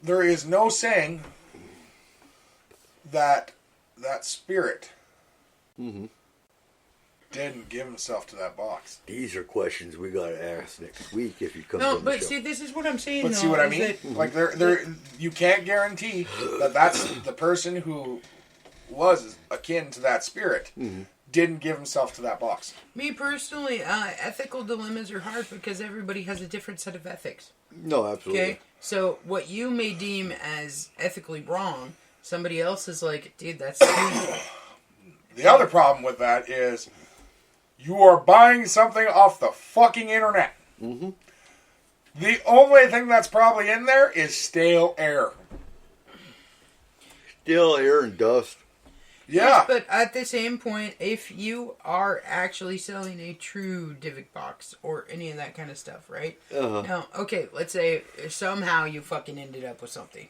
There is no saying that spirit didn't give himself to that box. these are questions we got to ask next week if you come No, on the but show. see, this is what I'm saying. But though, see what I is mean? that- Like there, you can't guarantee that that's the person who was akin to that spirit didn't give himself to that box. Me personally, ethical dilemmas are hard because everybody has a different set of ethics. No, absolutely. Okay? So, what you may deem as ethically wrong, somebody else is like, dude, that's stupid. The other problem with that is you are buying something off the fucking internet. The only thing that's probably in there is stale air. Still air and dust. Yeah. Yes, but at the same point, if you are actually selling a true Divic box or any of that kind of stuff, right? Uh-huh. Now, okay, let's say somehow you fucking ended up with something.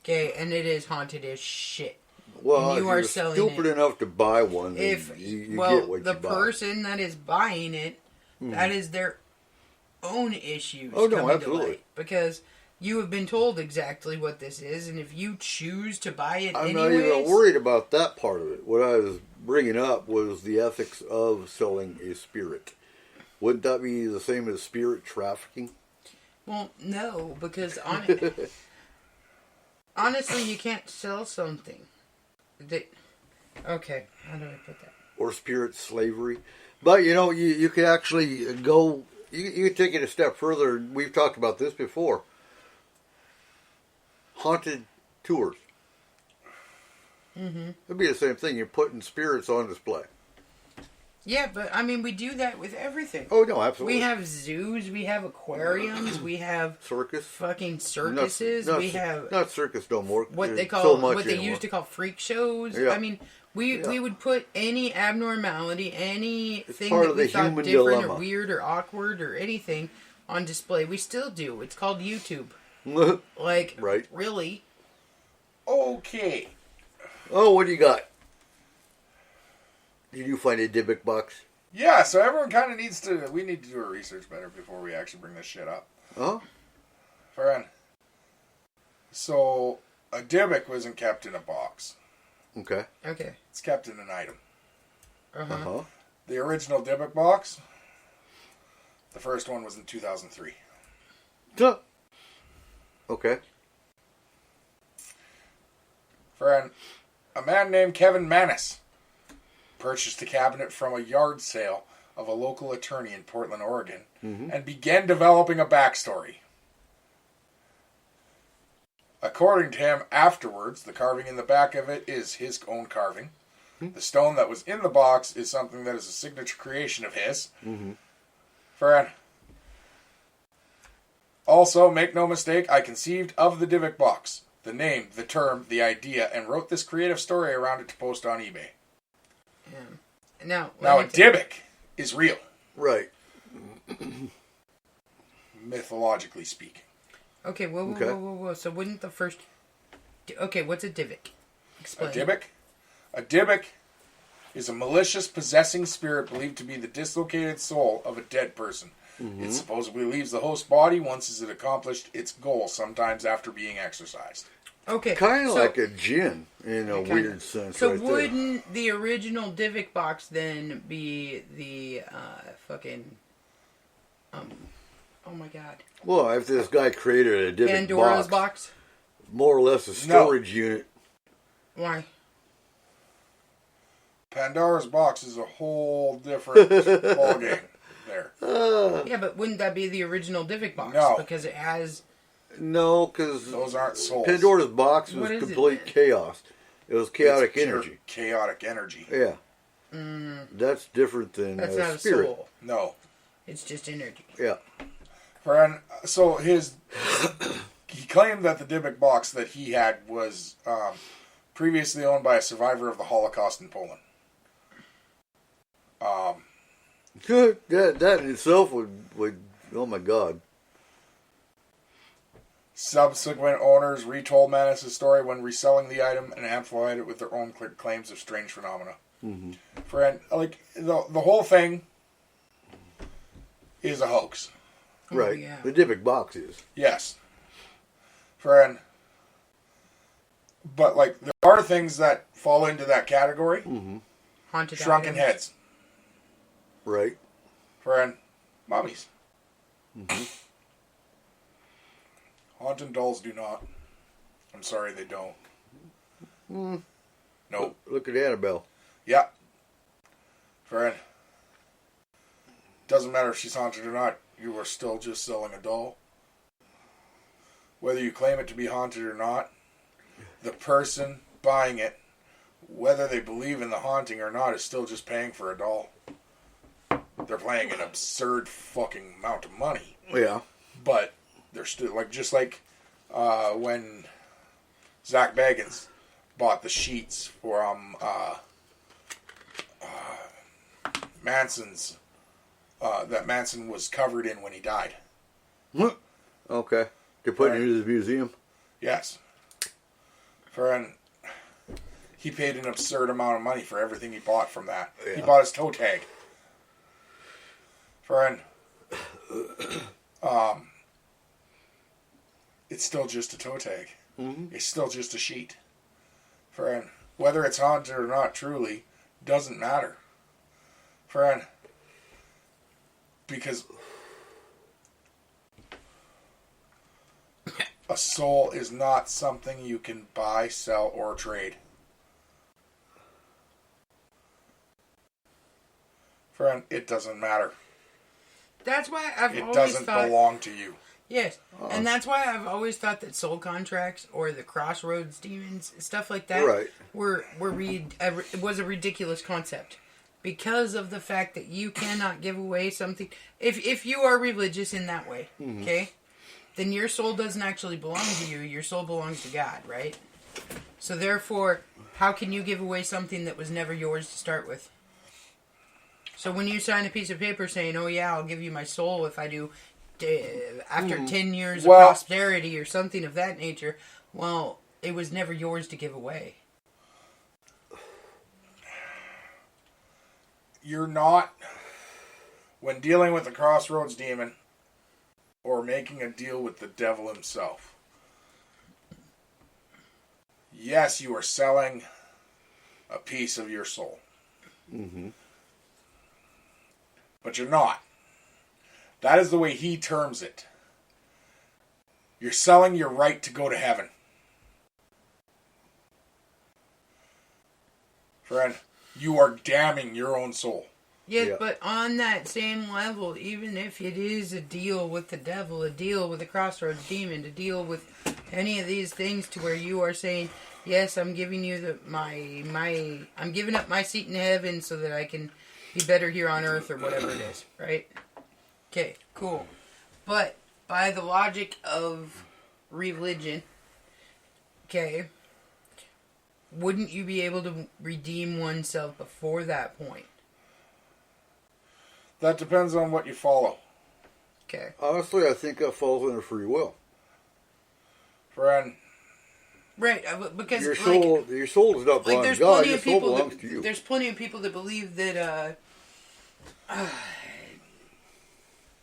Okay, and it is haunted as shit. Well, And you if are you're selling stupid it. enough to buy one, then If you well, get what the you buy. person that is buying it, that is their own issues Oh, no, coming absolutely. to light. Because you have been told exactly what this is, and if you choose to buy it I'm anyways... not even worried about that part of it. What I was bringing up was the ethics of selling a spirit. Wouldn't that be the same as spirit trafficking? Well, no, because honestly, you can't sell something. Okay, how do I put that? Or spirit slavery? But, you know, you could actually go... You could take it a step further. We've talked about this before. Haunted tours. It'd be the same thing. You're putting spirits on display. Yeah, but I mean, we do that with everything. Oh, no, absolutely. We have zoos, we have aquariums, we have circus. fucking circuses, Not we have not circus no more. what they There's call so much what they anymore. used to call freak shows. Yeah. I mean, we would put any abnormality, anything part that of we the thought human different dilemma. or weird or awkward or anything, on display. We still do. It's called YouTube. Like, Right. really? Okay. Oh, what do you got? Did you find a Dybbuk box? Yeah, so everyone kind of needs to... We need to do our research better before we actually bring this shit up. Oh? Friend. So, a Dybbuk wasn't kept in a box. Okay. Okay. It's kept in an item. Uh-huh. Uh-huh. The original Dybbuk box, the first one was in 2003. Huh. Okay. Friend, a man named Kevin Manis purchased a cabinet from a yard sale of a local attorney in Portland, Oregon, and began developing a backstory. According to him, afterwards, the carving in the back of it is his own carving. The stone that was in the box is something that is a signature creation of his. Friend. Also, make no mistake, I conceived of the Dybbuk box, the name, the term, the idea, and wrote this creative story around it to post on eBay. Now Now, a Dybbuk is real, Right. mythologically speaking. Okay, whoa. So wouldn't the first... Okay, what's a Dybbuk? Explain. A Dybbuk? A Dybbuk is a malicious, possessing spirit believed to be the dislocated soul of a dead person. It supposedly leaves the host body once it accomplished its goal, sometimes after being exorcised. Okay. Kind of so- like a djinn in a Kinda. weird sense. So right wouldn't the original Dybbuk box then be the fucking... oh my god. there. Well, if this guy created a Dybbuk Pandora's box, box? more or less a storage unit. Why? Pandora's box is a whole different ballgame there. Yeah, but wouldn't that be the original Dybbuk box? No. Because it has... No, because Those aren't souls. Pandora's box was What is it complete then? chaos. It was chaotic It's pure energy. Chaotic energy. Yeah. That's different than That's not a spirit. soul. No. It's just energy. Yeah. Friend, so he claimed that the Dybbuk box that he had was previously owned by a survivor of the Holocaust in Poland. that in itself would oh my god. Subsequent owners retold Manis' story when reselling the item and amplified it with their own claims of strange phenomena. Friend, like the whole thing is a hoax. Right. yeah. The Dybbuk box is. Yes. Friend. But like there are things that fall into that category. Haunted Shrunken items. heads. Right. Friend. Mummies. Haunted dolls do not. I'm sorry, they don't. Nope. Look at Annabelle. Yeah. Friend. Doesn't matter if she's haunted or not. You are still just selling a doll. Whether you claim it to be haunted or not, the person buying it, whether they believe in the haunting or not, is still just paying for a doll. They're paying an absurd fucking amount of money. Yeah. But they're still like just like when Zach Baggins bought the sheets from Manson's that Manson was covered in when he died. Okay. To put Right. into the museum. Yes. He paid an absurd amount of money for everything he bought from that. He Yeah. bought his toe tag. It's still just a toe tag. It's still just a sheet. Friend, whether it's haunted or not truly doesn't matter. Friend, because a soul is not something you can buy, sell, or trade. Friend, it doesn't matter. That's why I've It always doesn't thought... belong to you. Yes, and that's why I've always thought that soul contracts or the crossroads demons, stuff like that, Right. it was a ridiculous concept because of the fact that you cannot give away something. If you are religious in that way, okay, then your soul doesn't actually belong to you. Your soul belongs to God, right? So therefore, how can you give away something that was never yours to start with? So when you sign a piece of paper saying, "Oh yeah, I'll give you my soul if I do after 10 years Well- of prosperity or something of that nature, well, it was never yours to give away. You're not, when dealing with the crossroads demon or making a deal with the devil himself, yes, you are selling a piece of your soul. Mm-hmm. But you're not. That is the way he terms it. You're selling your right to go to heaven. Friend, you are damning your own soul. Yeah, but on that same level, even if it is a deal with the devil, a deal with the crossroads demon, to deal with any of these things to where you are saying, yes, I'm giving you I'm giving up my seat in heaven so that I can be better here on earth or whatever it is, right? Okay, cool. But by the logic of religion, okay, wouldn't you be able to redeem oneself before that point? That depends on what you follow. Okay. Honestly, I think that falls under free will. Friend, Right, because Your soul does not belong there's to God. plenty Your of soul people belongs to you. there's plenty of people that believe that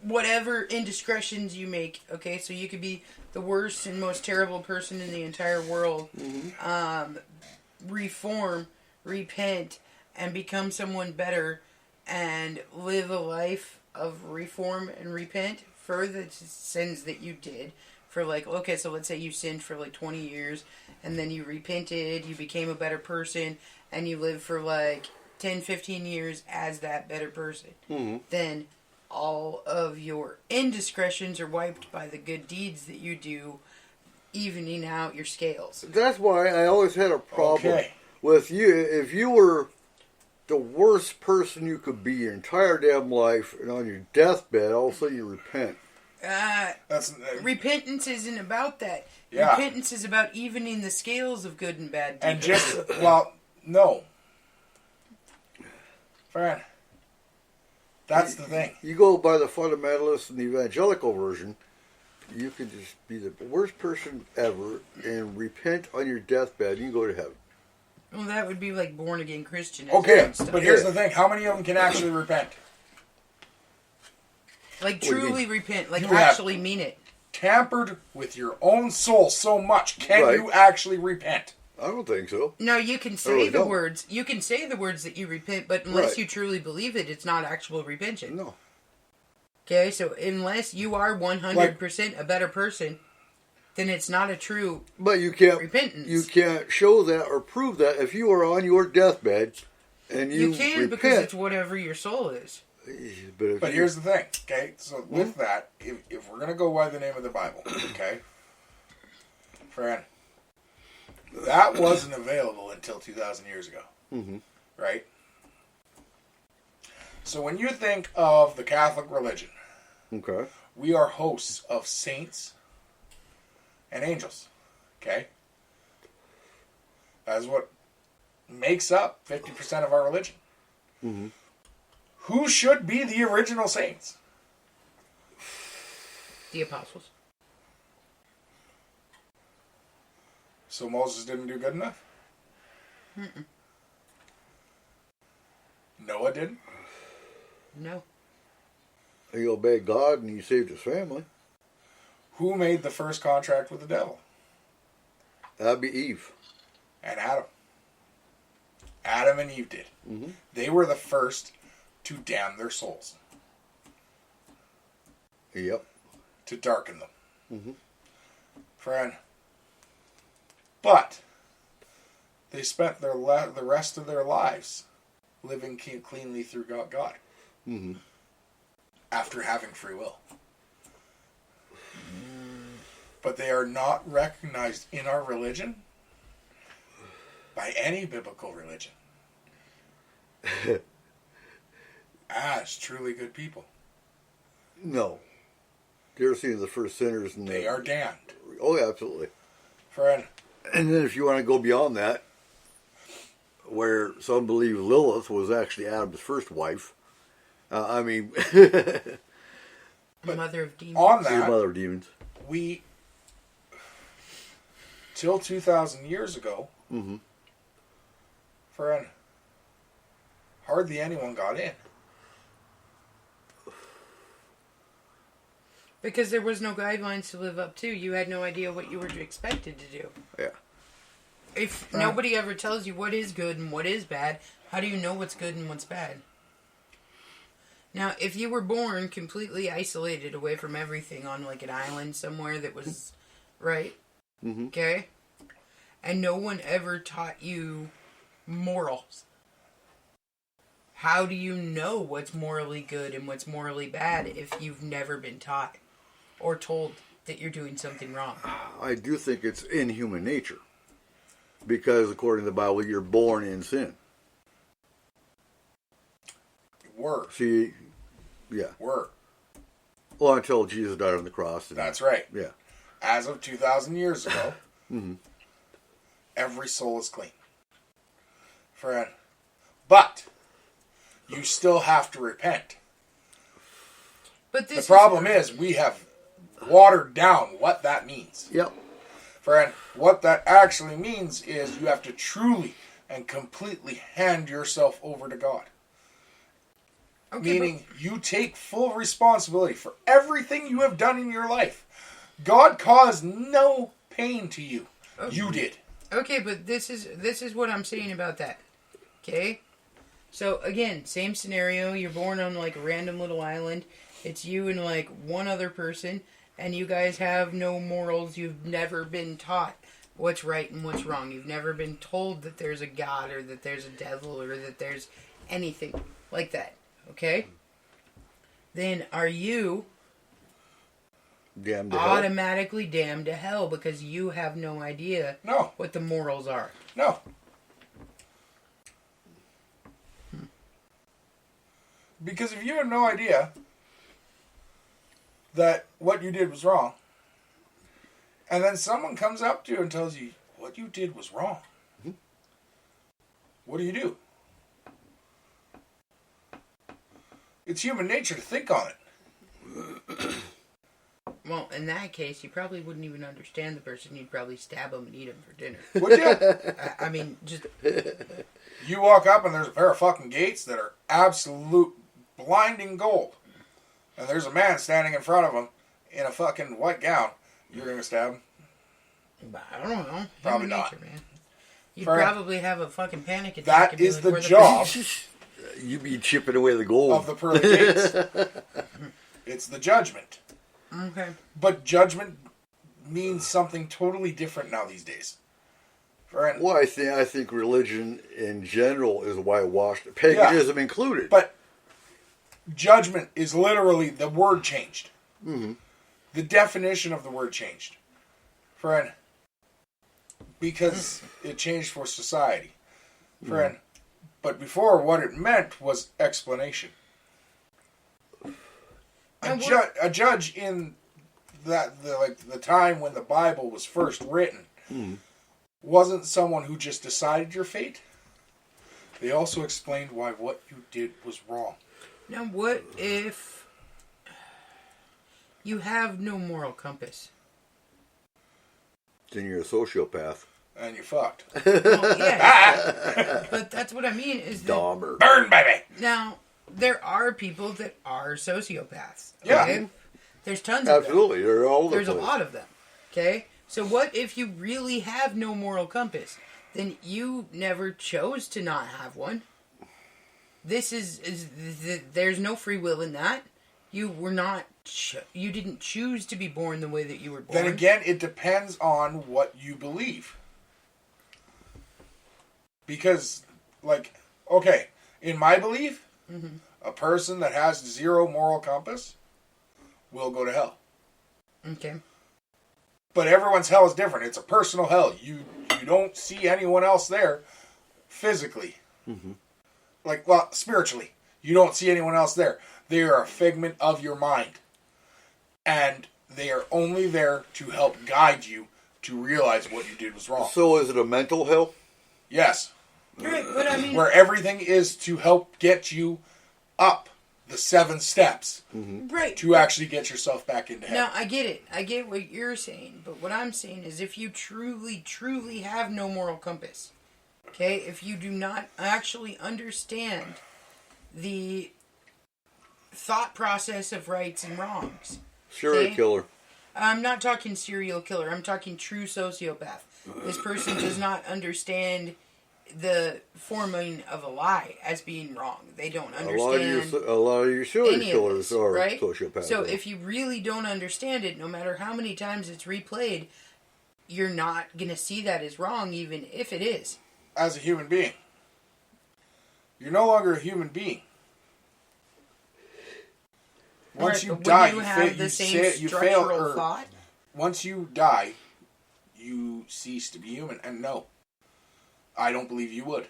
whatever indiscretions you make, okay, so you could be the worst and most terrible person in the entire world, reform, repent, and become someone better, and live a life of reform and repent for the sins that you did. For like, okay, so let's say you sinned for like 20 years, and then you repented, you became a better person, and you lived for like 10, 15 years as that better person. Then all of your indiscretions are wiped by the good deeds that you do, evening out your scales. That's why I always had a problem Okay. with you. If you were the worst person you could be your entire damn life, and on your deathbed, all of a sudden you repent. that's Repentance isn't about that. Yeah. Repentance is about evening the scales of good and bad deeds. and just no, friend. That's the thing. You go by the fundamentalist and the evangelical version, you could just be the worst person ever and repent on your deathbed, and you go to heaven. Well, that would be like born again Christian. Okay, stuff. but here's the thing: how many of them can actually repent? Like What do you truly mean? repent, like You have- actually mean it. Tampered with your own soul so much, can Right. you actually repent? I don't think so. No, you can say really the don't. words. You can say the words that you repent, but unless Right. you truly believe it, it's not actual repentance. No. Okay, so unless you are 100% a better person, then it's not a true. But you can't Repentance. You can't show that or prove that if you are on your deathbed and you You can because repent. it's whatever your soul is. But here's the thing, okay? So with that, if we're gonna go by the name of the Bible, okay, friend, that wasn't available until 2,000 years ago, right? So when you think of the Catholic religion, Okay. we are hosts of saints and angels, okay? That is what makes up 50% of our religion. Who should be the original saints? The apostles. So Moses didn't do good enough? Noah didn't? No. He obeyed God and he saved his family. Who made the first contract with the devil? That'd be Eve. And Adam. Adam and Eve did. They were the first to damn their souls, Yep. to darken them. Friend. But they spent the rest of their lives living cleanly through God. After having free will. But they are not recognized in our religion by any biblical religion as truly good people. No. You ever seen the first sinners? In They are damned. Oh, yeah, absolutely. Friend, And then if you want to go beyond that, where some believe Lilith was actually Adam's first wife, The mother of demons. On Your that, mother of demons. we, till 2,000 years ago, Mm-hmm. friend, hardly anyone got in. Because there was no guidelines to live up to. You had no idea what you were expected to do. Yeah. If nobody ever tells you what is good and what is bad, how do you know what's good and what's bad? Now, if you were born completely isolated away from everything on like an island somewhere that was, right? Mm-hmm. Okay? And no one ever taught you morals. How do you know what's morally good and what's morally bad if you've never been taught or told that you're doing something wrong? I do think it's in human nature. Because according to the Bible, you're born in sin. Were. See, yeah. Were. Well, until Jesus died on the cross. And, That's right. yeah. As of 2,000 years ago, Mm-hmm. every soul is clean. Friend. But you still have to repent. But The this problem is we have watered down what that means. Yep. Friend, what that actually means is you have to truly and completely hand yourself over to God. Okay, Meaning you take full responsibility for everything you have done in your life. God caused no pain to you. You did. Okay, but this is what I'm saying about that. Okay? So again, same scenario, you're born on like a random little island. It's you and like one other person, and you guys have no morals. You've never been taught what's right and what's wrong. You've never been told that there's a God or that there's a devil or that there's anything like that. Okay? Then are you Damned to hell. automatically damned to hell because you have no idea No. what the morals are? No. Because if you have no idea that what you did was wrong, and then someone comes up to you and tells you what you did was wrong, what do? It's human nature to think on it. Well, in that case, you probably wouldn't even understand the person. You'd probably stab them and eat them for dinner. Would you? I mean, just You walk up and there's a pair of fucking gates that are absolute blinding gold. And there's a man standing in front of them in a fucking white gown. You're going to stab him? I don't know. Probably Human not. nature, man. You'd Fair. probably have a fucking panic attack. That and be is like, the "Where job You be chipping away the gold. of the pearly gates. It's the judgment. Okay. But judgment means something totally different now these days. Friend. Well, I think religion in general is whitewashed, paganism included. But judgment is literally the word changed. Mm-hmm. The definition of the word changed. Friend. Because it changed for society. Friend. But before, what it meant was explanation. A judge in the time when the Bible was first written wasn't someone who just decided your fate. They also explained why what you did was wrong. Now, what if you have no moral compass? Then you're a sociopath. And you fucked. Well, yeah. But that's what I mean is that Dahmer. Burn, baby! now there are people that are sociopaths. Yeah. Okay? There's tons of them. Absolutely. They're all over There's the a place. lot of them. Okay? So what if you really have no moral compass? Then you never chose to not have one. This there's no free will in that. You were not you didn't choose to be born the way that you were born. Then again, it depends on what you believe. Because, okay, in my belief, a person that has zero moral compass will go to hell. Okay. But everyone's hell is different. It's a personal hell. You don't see anyone else there physically. Spiritually. You don't see anyone else there. They are a figment of your mind. And they are only there to help guide you to realize what you did was wrong. So is it a mental hell? Yes. Right, but I mean, Where everything is to help get you up the 7 steps Right. to actually get yourself back into heaven. Now, I get it. I get what you're saying. But what I'm saying is if you truly, truly have no moral compass, okay, if you do not actually understand the thought process of rights and wrongs. Serial Okay. killer. I'm not talking serial killer. I'm talking true sociopath. This person does not understand the forming of a lie as being wrong. They don't understand A lot of your serial any of killers this, are right? sociopaths. So if you really don't understand it, no matter how many times it's replayed, you're not going to see that as wrong, even if it is. As a human being, you're no longer a human being. Once Right, you but die, when you have the same you structural fail. Or thought. once you die, you cease to be human. And no, I don't believe you would.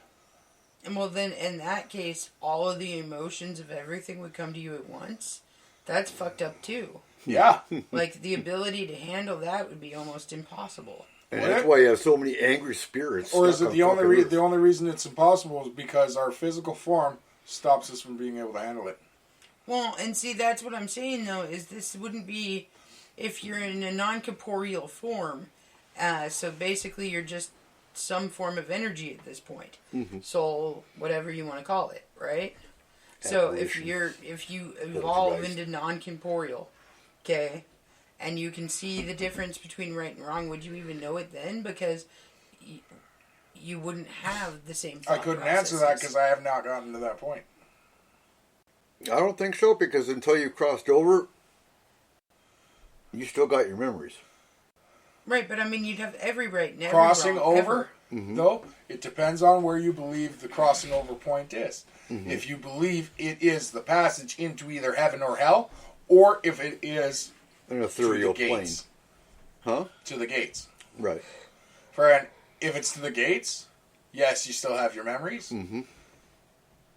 And well, then in that case, all of the emotions of everything would come to you at once. That's fucked up too. Yeah. Like the ability to handle that would be almost impossible. and that's why you have so many angry spirits. Or is stuck it on the only fucking Earth. the only reason it's impossible is because our physical form stops us from being able to handle it? Well, and see, that's what I'm saying, though, is this wouldn't be if you're in a non-corporeal form. So basically, you're just some form of energy at this point. Soul, whatever you want to call it, right? So if you evolve guys. into non-corporeal, okay, and you can see the difference between right and wrong, would you even know it then? Because you wouldn't have the same I thought couldn't answer that processes. because I have not gotten to that point. I don't think so, because until you crossed over, you still got your memories. Right, but I mean, you'd have every right and every Crossing wrong, over, ever. though, it depends on where you believe the crossing over point is. If you believe it is the passage into either heaven or hell, or if it is An to the ethereal plane. gates. Huh? To the gates. Right. Friend, if it's to the gates, yes, you still have your memories.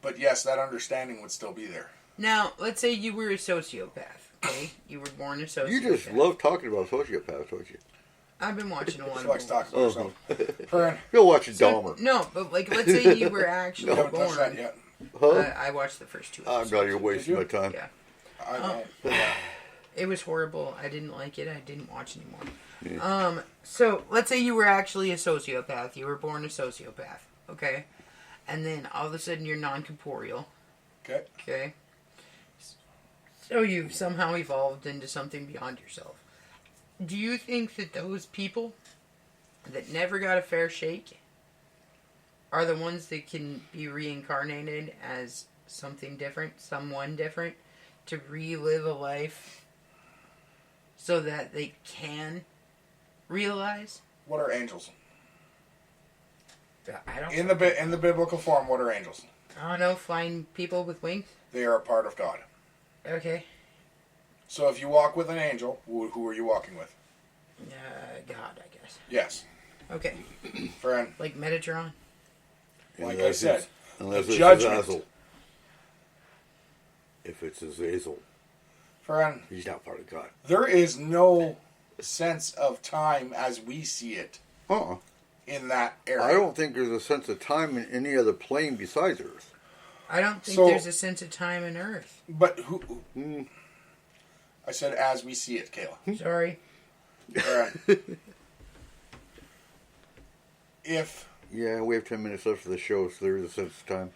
But yes, that understanding would still be there. Now, let's say you were a sociopath, okay? You were born a sociopath. You just love talking about sociopaths, don't you? I've been watching a lot She of likes movies. talking about herself. Friend, You're watching So- Dahmer. No, but like, let's say you were actually you haven't touched that born. yet. Huh? I watched the first 2 I'm episodes. not even wasting you? my time. Yeah. I don't. It was horrible. I didn't like it. I didn't watch anymore. So let's say you were actually a sociopath. You were born a sociopath, okay? And then all of a sudden you're non-corporeal, Okay. okay? So you've somehow evolved into something beyond yourself. Do you think that those people that never got a fair shake are the ones that can be reincarnated as something different, someone different, to relive a life so that they can realize? What are angels? I don't In the biblical form, what are angels? I don't know, flying people with wings? They are a part of God. Okay. So if you walk with an angel, who are you walking with? God, I guess. Yes. Okay. Friend, Like Metatron? like Unless I said, it's- unless the it's judgment. Azazel. If it's Azazel, friend, he's not part of God. there is no sense of time as we see it Uh-uh. in that area. I don't think there's a sense of time in any other plane besides Earth. I don't think So- there's a sense of time in Earth. But who? I said as we see it, Kayla. Sorry. Friend, if Yeah, we have 10 minutes left for the show, so there is a sense of time.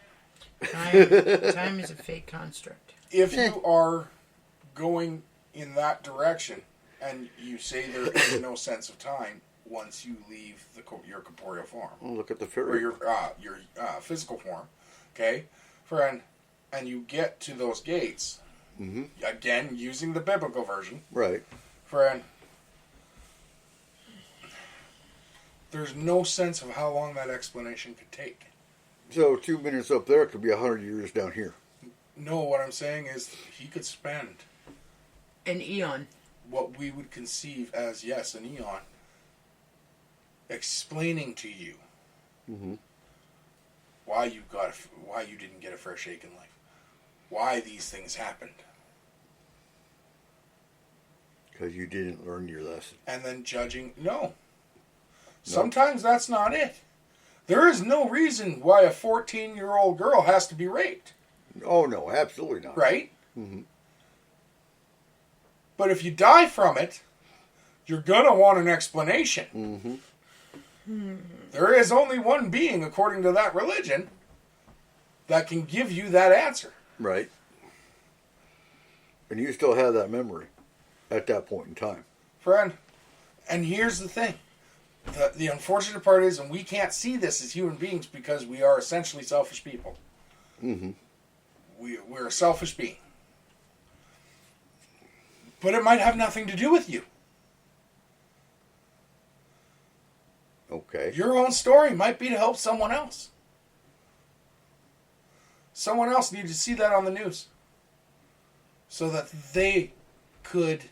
Time is a fake construct. you are going in that direction, and you say there is no sense of time once you leave your corporeal form Oh, look at the or fairy. your physical form, okay, friend, and you get to those gates again using the biblical version, Right. friend. There's no sense of how long that explanation could take. So 2 minutes up there could be 100 years down here. No, what I'm saying is he could spend An eon. what we would conceive as, yes, an eon, explaining to you why you didn't get a fair shake in life, why these things happened, Because you didn't learn your lesson. and then judging. No. Sometimes that's not it. There is no reason why a 14-year-old girl has to be raped, Oh, no, absolutely not. right? Mm-hmm. But if you die from it, you're going to want an explanation. Mm-hmm. There is only one being, according to that religion, that can give you that answer. Right. And you still have that memory at that point in time. Friend, and here's the thing. The unfortunate part is, and we can't see this as human beings because we are essentially selfish people. Mm-hmm. We're a selfish being. But it might have nothing to do with you. Okay. Your own story might be to help someone else. Someone else needs to see that on the news so that they could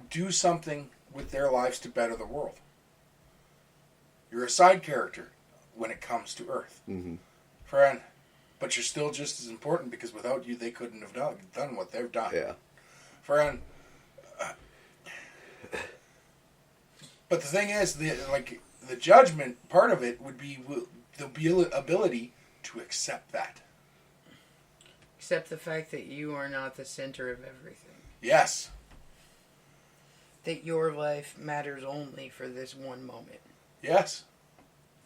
do something with their lives to better the world. You're a side character when it comes to Earth. Mm-hmm. Friend, but you're still just as important because without you, they couldn't have done what they've done. Yeah. Friend, but the thing is, the judgment part of it would be the ability to accept that. Accept the fact that you are not the center of everything. Yes. That your life matters only for this one moment. Yes.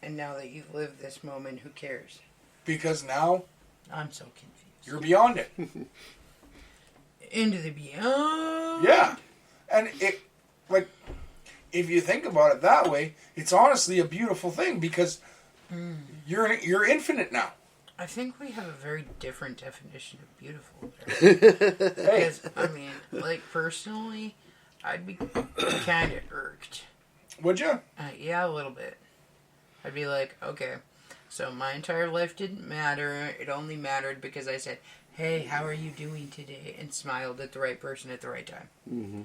And now that you've lived this moment, who cares? Because now I'm so confused. you're beyond it. Into the beyond. Yeah. And if you think about it that way, it's honestly a beautiful thing because you're infinite now. I think we have a very different definition of beautiful. Hey, Because, I mean, personally, I'd be kind of irked. would you? Yeah, a little bit. I'd be like, okay, so my entire life didn't matter. It only mattered because I said, hey, how are you doing today? And smiled at the right person at the right time. Mm-hmm.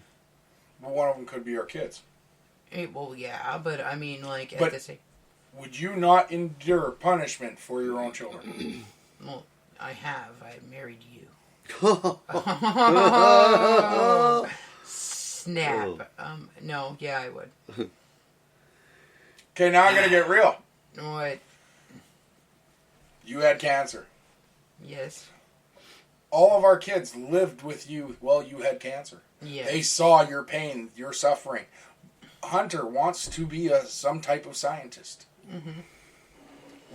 Well, one of them could be our kids. Well, yeah, but I mean, at But- the same... Would you not endure punishment for your own children? Well, I have. I married you. Snap. No, yeah, I would. Okay, now I'm going to get real. What? You had cancer. Yes. All of our kids lived with you while you had cancer. Yes. They saw your pain, your suffering. Hunter wants to be some type of scientist. Mm-hmm.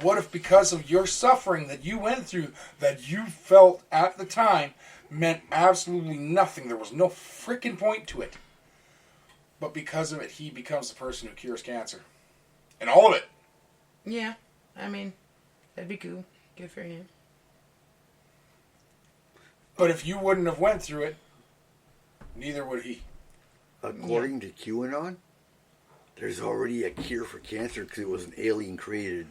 What if because of your suffering that you went through, that you felt at the time, meant absolutely nothing? There was no freaking point to it. But because of it, he becomes the person who cures cancer. And all of it. Yeah. I mean, that'd be cool. Good for him. But if you wouldn't have went through it, neither would he. According to QAnon, there's already a cure for cancer because it was an alien-created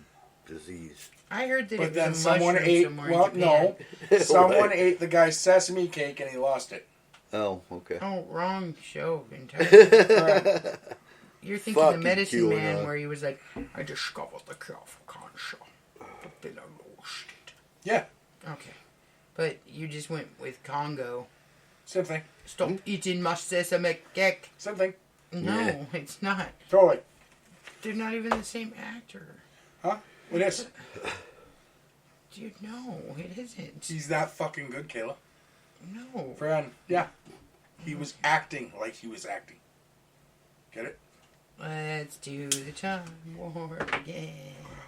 disease. I heard that But it then was a someone mushroom ate, somewhere well, in Japan. no. Someone ate the guy's sesame cake and he lost it. Oh, okay. Oh, wrong show entirely. Right. You're thinking the Fucking Medicine Man QAnon. where he was like, I discovered the cure for cancer, but then I lost it. Yeah, Okay. But you just went with Congo. same thing. Stop eating my sesame cake. Same thing. No, Yeah. it's not. Totally. They're not even the same actor. Huh? It is. Dude, no, it isn't. He's that fucking good, Kayla. No. Friend, yeah. He was acting like he was acting. Get it? Let's do the time warp again.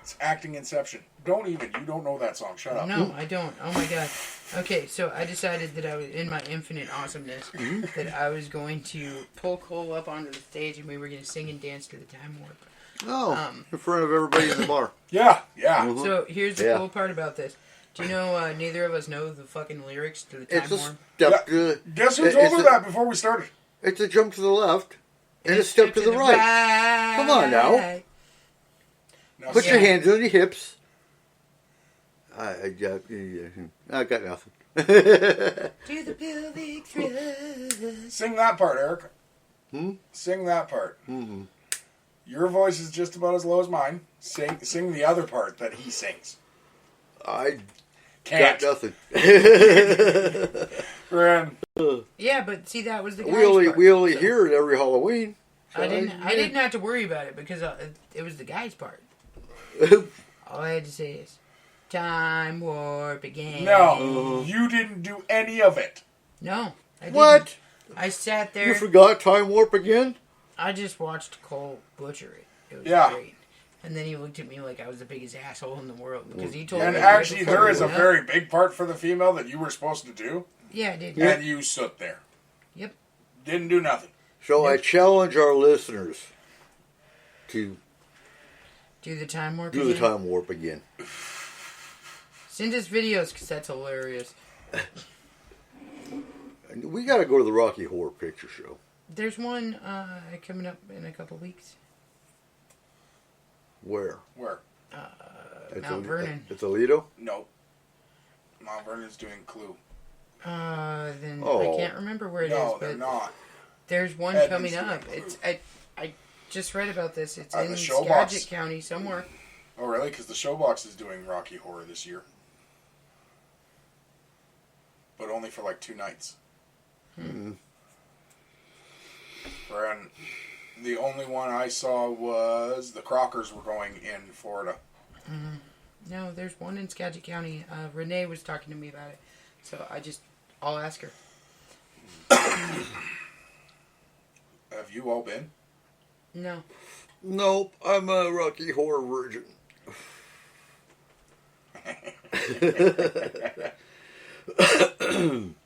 It's acting Inception. You don't know that song. Shut up. No, I don't. Oh my god. Okay, so I decided that I was, in my infinite awesomeness, that I was going to pull Cole up onto the stage and we were going to sing and dance to the time warp. Oh, in front of everybody in the bar. Yeah, yeah. Mhm. So here's the Yeah. cool part about this. Do you know neither of us know the fucking lyrics to the time It's a warp? step to... Guess who It's told her a- that before we started? It's a jump to the left and a step to the right. Come on now. Now, Put your Yeah. hands on your hips. I got nothing. Do the pelvic thrust. sing that part, Eric. Hmm? Sing that part. Mm-hmm. Your voice is just about as low as mine. Sing the other part that he sings. I Can't. got nothing. Friend. Yeah, but see, that was the guy's part. we only hear it every Halloween. So I didn't have to worry about it because it was the guy's part. All I had to say is, Time warp again. No, you didn't do any of it. No. I didn't. What? I sat there. You forgot Time Warp again? I just watched Cole butcher it. It was Yeah. great. And then he looked at me like I was the biggest asshole in the world because he told And me. actually, before there we is a went very up. big part for the female that you were supposed to do, Yeah, I did. and you stood there. Yep. Didn't do nothing. So I challenge our listeners to Do the time warp. do the again? Time Warp again. Send us videos because that's hilarious. We got to go to the Rocky Horror Picture Show. There's one coming up in a couple weeks. Where? Where? Mount Vernon. It's Alito? No. Mount Vernon's doing Clue. Then Oh. I can't remember where it is, No, but they're not. there's one Edmonds coming up. doing It's I just read about this. It's The in Showbox. Skagit County somewhere. Oh, really? Because the Showbox is doing Rocky Horror this year. But only for like 2 nights. And the only one I saw was the Crockers were going in Florida. No, there's one in Skagit County. Renee was talking to me about it, so I'll ask her. Have you all been? No. Nope, I'm a Rocky Horror virgin.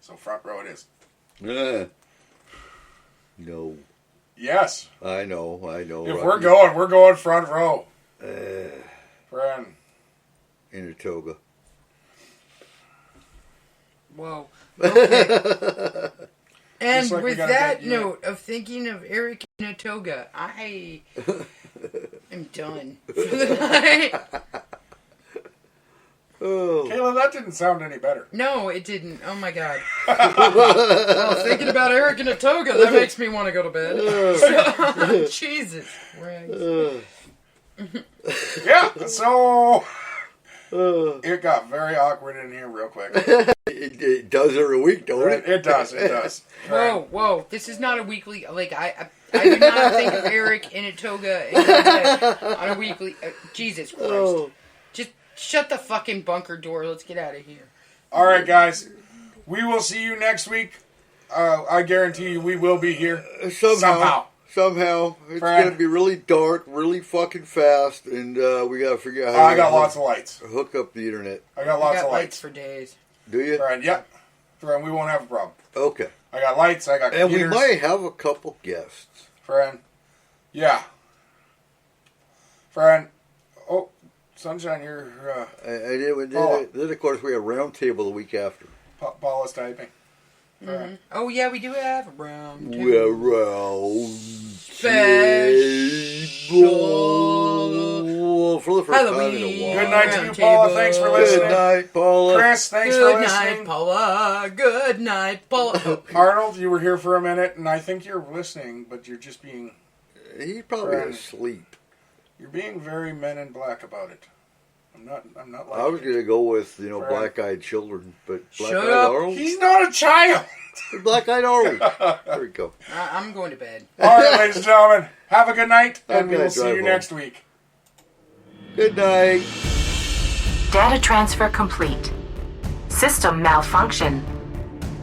So front row it is. No, Yes. I know. If we're going front row. Friend. in a toga. Whoa. Okay. And Just like we with gotta that get you- note of thinking of Eric in a toga, I am done for the night. Oh, Kayla, that didn't sound any better. No, it didn't. Oh my god. Well, thinking about Eric in a toga, that makes me want to go to bed. Jesus Christ. Yeah, so it got very awkward in here real quick. it does every week, don't Right? it? It does. Whoa. This is not a weekly. Like, I do not think of Eric in a toga on a weekly. Jesus Christ. Oh. Just shut the fucking bunker door. Let's get out of here. All right, guys. We will see you next week. I guarantee you we will be here. Somehow. It's Friend. going to be really dark, really fucking fast, and we got to figure out how I to got lots of lights. hook up the internet. I got I lots got of lights lights. for days. Do you? Friend, yep. Friend, we won't have a problem. Okay. I got lights. I got And we computers. might have a couple guests. Friend. Yeah. Friend. Oh, Sunshine, you're... Then, of course, we have round table the week after. Paula's typing. Friend. Oh, yeah, we do have a round table. We're round Special for the first time in a Halloween. while. Good night to you, Round Paula. table. Thanks for Good listening. night, Paula. Chris, thanks for Good listening. night, Paula. Good night, Paula. Oh, Arnold, you were here for a minute, and I think you're listening, but you're just being... He's probably Friend. asleep. You're being very Men in Black about it. I'm not like I was going to go with, Friend. black-eyed children, but Shut black-eyed up. are we? He's not a child! Black-eyed are we? There we go. I'm going to bed. All right, ladies and gentlemen, have a good night, and Have a we will night see drive you home. next week. Good night. Data transfer complete. System malfunction.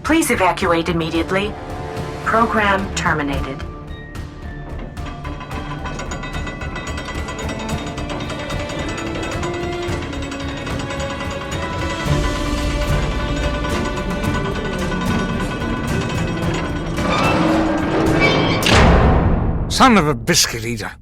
Please evacuate immediately. Program terminated. Son of a biscuit eater.